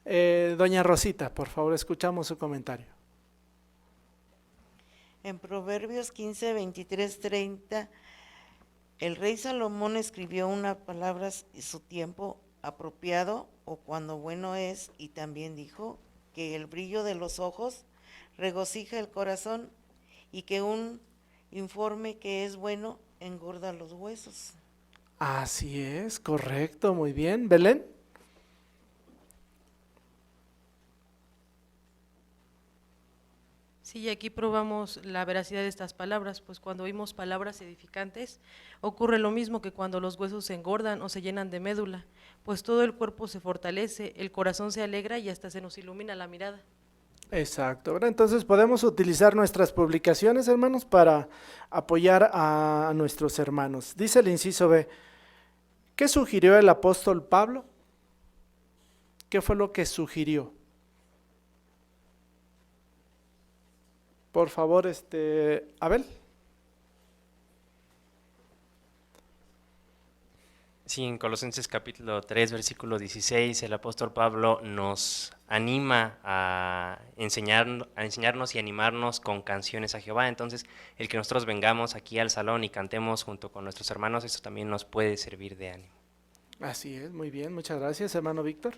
Doña Rosita, por favor, escuchamos su comentario. En Proverbios 15, 23, 30, el rey Salomón escribió una palabra en su tiempo apropiado o cuando bueno es, y también dijo que el brillo de los ojos regocija el corazón y que un informe que es bueno engorda los huesos. Así es, correcto, muy bien. ¿Belén? Sí, y aquí probamos la veracidad de estas palabras, pues cuando oímos palabras edificantes, ocurre lo mismo que cuando los huesos se engordan o se llenan de médula, pues todo el cuerpo se fortalece, el corazón se alegra y hasta se nos ilumina la mirada. Exacto, ¿verdad? Entonces podemos utilizar nuestras publicaciones, hermanos, para apoyar a nuestros hermanos. Dice el inciso B, ¿qué sugirió el apóstol Pablo? ¿Qué fue lo que sugirió? Por favor, Abel. Sí, en Colosenses capítulo 3, versículo 16, el apóstol Pablo nos anima a enseñarnos y animarnos con canciones a Jehová. Entonces, el que nosotros vengamos aquí al salón y cantemos junto con nuestros hermanos, eso también nos puede servir de ánimo. Así es, muy bien, muchas gracias, hermano Víctor.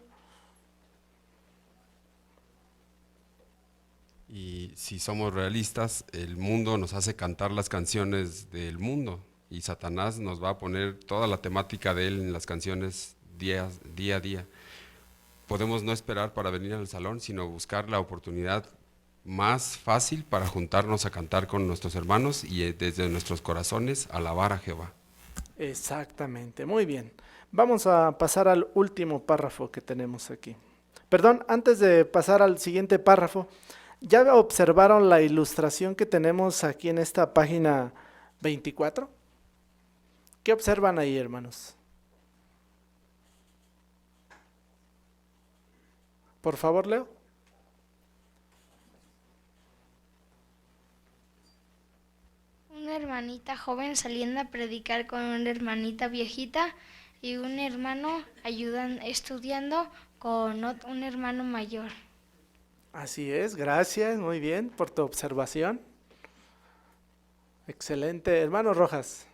Y si somos realistas, el mundo nos hace cantar las canciones del mundo y Satanás nos va a poner toda la temática de él en las canciones día a día. Podemos no esperar para venir al salón, sino buscar la oportunidad más fácil para juntarnos a cantar con nuestros hermanos y desde nuestros corazones alabar a Jehová. Exactamente, muy bien. Vamos a pasar al último párrafo que tenemos aquí. Perdón, antes de pasar al siguiente párrafo, ¿ya observaron la ilustración que tenemos aquí en esta página 24? ¿Qué observan ahí, hermanos? Por favor, Leo. Una hermanita joven saliendo a predicar con una hermanita viejita y un hermano estudiando con un hermano mayor. Así es, gracias, muy bien por tu observación. Excelente. Hermano Rojas.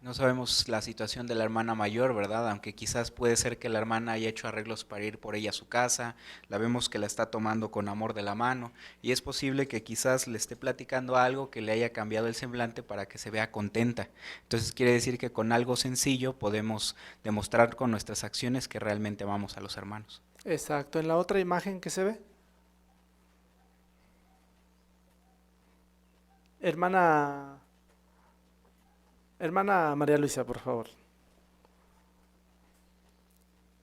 No sabemos la situación de la hermana mayor, ¿verdad? Aunque quizás puede ser que la hermana haya hecho arreglos para ir por ella a su casa, la vemos que la está tomando con amor de la mano, y es posible que quizás le esté platicando algo que le haya cambiado el semblante para que se vea contenta. Entonces quiere decir que con algo sencillo podemos demostrar con nuestras acciones que realmente amamos a los hermanos. Exacto, en la otra imagen que se ve. Hermana María Luisa, por favor.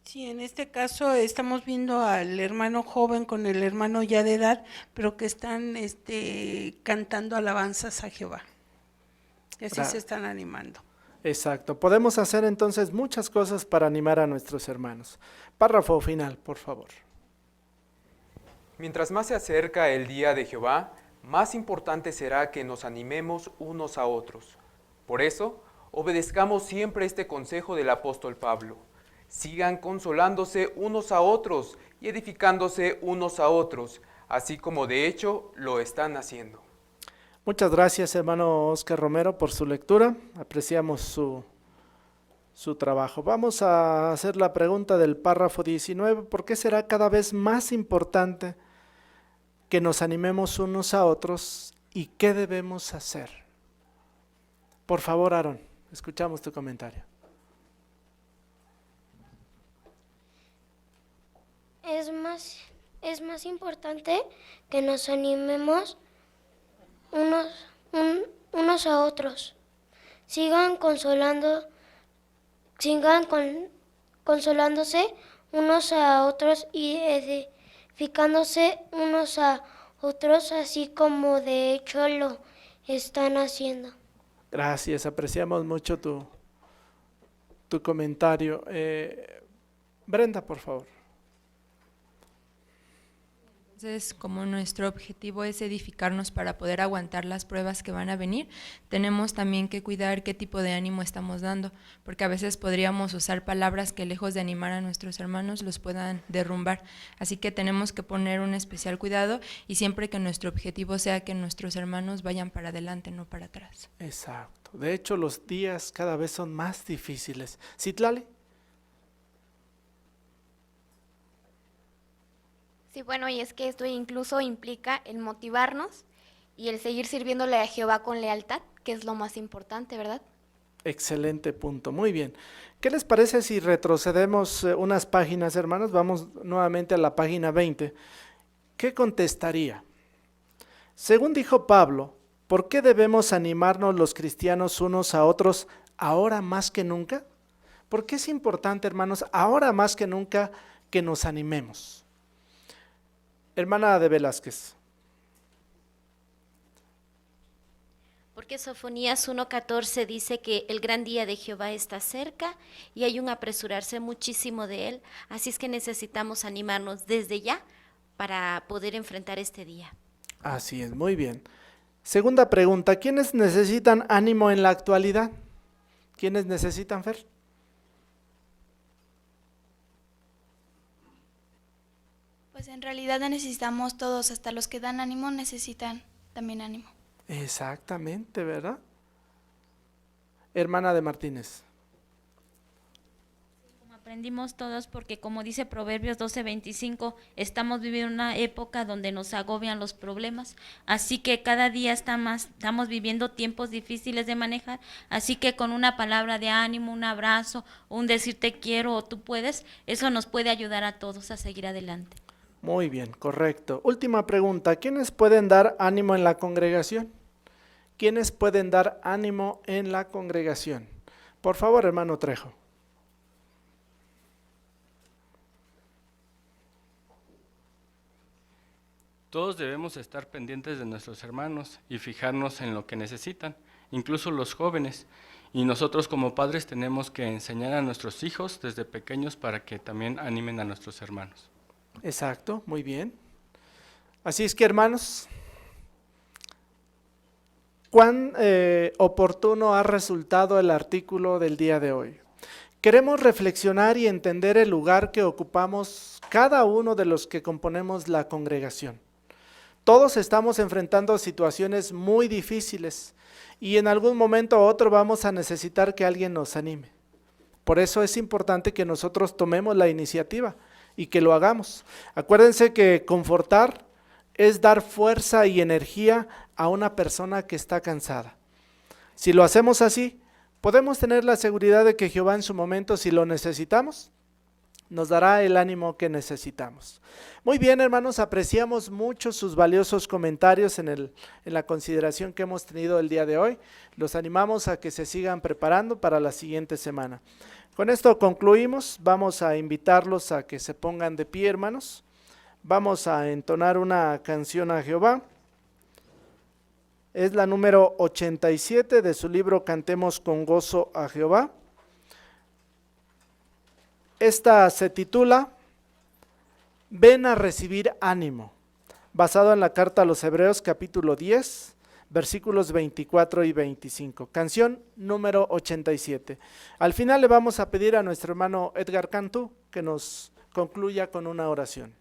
Sí, en este caso estamos viendo al hermano joven con el hermano ya de edad, pero que están cantando alabanzas a Jehová. Y así se están animando. Exacto, podemos hacer entonces muchas cosas para animar a nuestros hermanos. Párrafo final, por favor. Mientras más se acerca el día de Jehová, más importante será que nos animemos unos a otros. Por eso, obedezcamos siempre este consejo del apóstol Pablo. Sigan consolándose unos a otros y edificándose unos a otros, así como de hecho lo están haciendo. Muchas gracias, hermano Oscar Romero, por su lectura. Apreciamos su trabajo. Vamos a hacer la pregunta del párrafo 19. ¿Por qué será cada vez más importante que nos animemos unos a otros y qué debemos hacer? Por favor, Aaron, escuchamos tu comentario. Es más importante que nos animemos unos a otros. Sigan consolándose unos a otros y edificándose unos a otros, así como de hecho lo están haciendo. Gracias, apreciamos mucho tu comentario. Brenda, por favor. Entonces, como nuestro objetivo es edificarnos para poder aguantar las pruebas que van a venir, tenemos también que cuidar qué tipo de ánimo estamos dando, porque a veces podríamos usar palabras que lejos de animar a nuestros hermanos los puedan derrumbar. Así que tenemos que poner un especial cuidado y siempre que nuestro objetivo sea que nuestros hermanos vayan para adelante, no para atrás. Exacto. De hecho, los días cada vez son más difíciles. ¿Citlali? Sí, bueno, y es que esto incluso implica el motivarnos y el seguir sirviéndole a Jehová con lealtad, que es lo más importante, ¿verdad? Excelente punto, muy bien. ¿Qué les parece si retrocedemos unas páginas, hermanos? Vamos nuevamente a la página 20. ¿Qué contestaría? Según dijo Pablo, ¿por qué debemos animarnos los cristianos unos a otros ahora más que nunca? ¿Por qué es importante, hermanos, ahora más que nunca que nos animemos? Hermana de Velázquez. Porque Sofonías 1:14 dice que el gran día de Jehová está cerca y hay un apresurarse muchísimo de él, así es que necesitamos animarnos desde ya para poder enfrentar este día. Así es, muy bien. Segunda pregunta, ¿quiénes necesitan ánimo en la actualidad? ¿Quiénes necesitan, Fer? Pues en realidad necesitamos todos, hasta los que dan ánimo necesitan también ánimo. Exactamente, ¿verdad? Hermana de Martínez. Como aprendimos todos, porque como dice Proverbios 12:25, estamos viviendo una época donde nos agobian los problemas, así que cada día estamos viviendo tiempos difíciles de manejar, así que con una palabra de ánimo, un abrazo, un decir te quiero o tú puedes, eso nos puede ayudar a todos a seguir adelante. Muy bien, correcto. Última pregunta, ¿quiénes pueden dar ánimo en la congregación? ¿Quiénes pueden dar ánimo en la congregación? Por favor, hermano Trejo. Todos debemos estar pendientes de nuestros hermanos y fijarnos en lo que necesitan, incluso los jóvenes. Y nosotros como padres tenemos que enseñar a nuestros hijos desde pequeños para que también animen a nuestros hermanos. Exacto, muy bien. Así es que, hermanos, ¿cuán oportuno ha resultado el artículo del día de hoy? Queremos reflexionar y entender el lugar que ocupamos cada uno de los que componemos la congregación. Todos estamos enfrentando situaciones muy difíciles y en algún momento u otro vamos a necesitar que alguien nos anime. Por eso es importante que nosotros tomemos la iniciativa y que lo hagamos. Acuérdense que confortar es dar fuerza y energía a una persona que está cansada. Si lo hacemos así, podemos tener la seguridad de que Jehová en su momento, si lo necesitamos, nos dará el ánimo que necesitamos. Muy bien, hermanos, apreciamos mucho sus valiosos comentarios en la consideración que hemos tenido el día de hoy. Los animamos a que se sigan preparando para la siguiente semana. Con esto concluimos, vamos a invitarlos a que se pongan de pie, hermanos. Vamos a entonar una canción a Jehová. Es la número 87 de su libro Cantemos con gozo a Jehová. Esta se titula Ven a recibir ánimo, basado en la carta a los Hebreos capítulo 10, versículos 24 y 25. Canción número 87. Al final le vamos a pedir a nuestro hermano Edgar Cantú que nos concluya con una oración.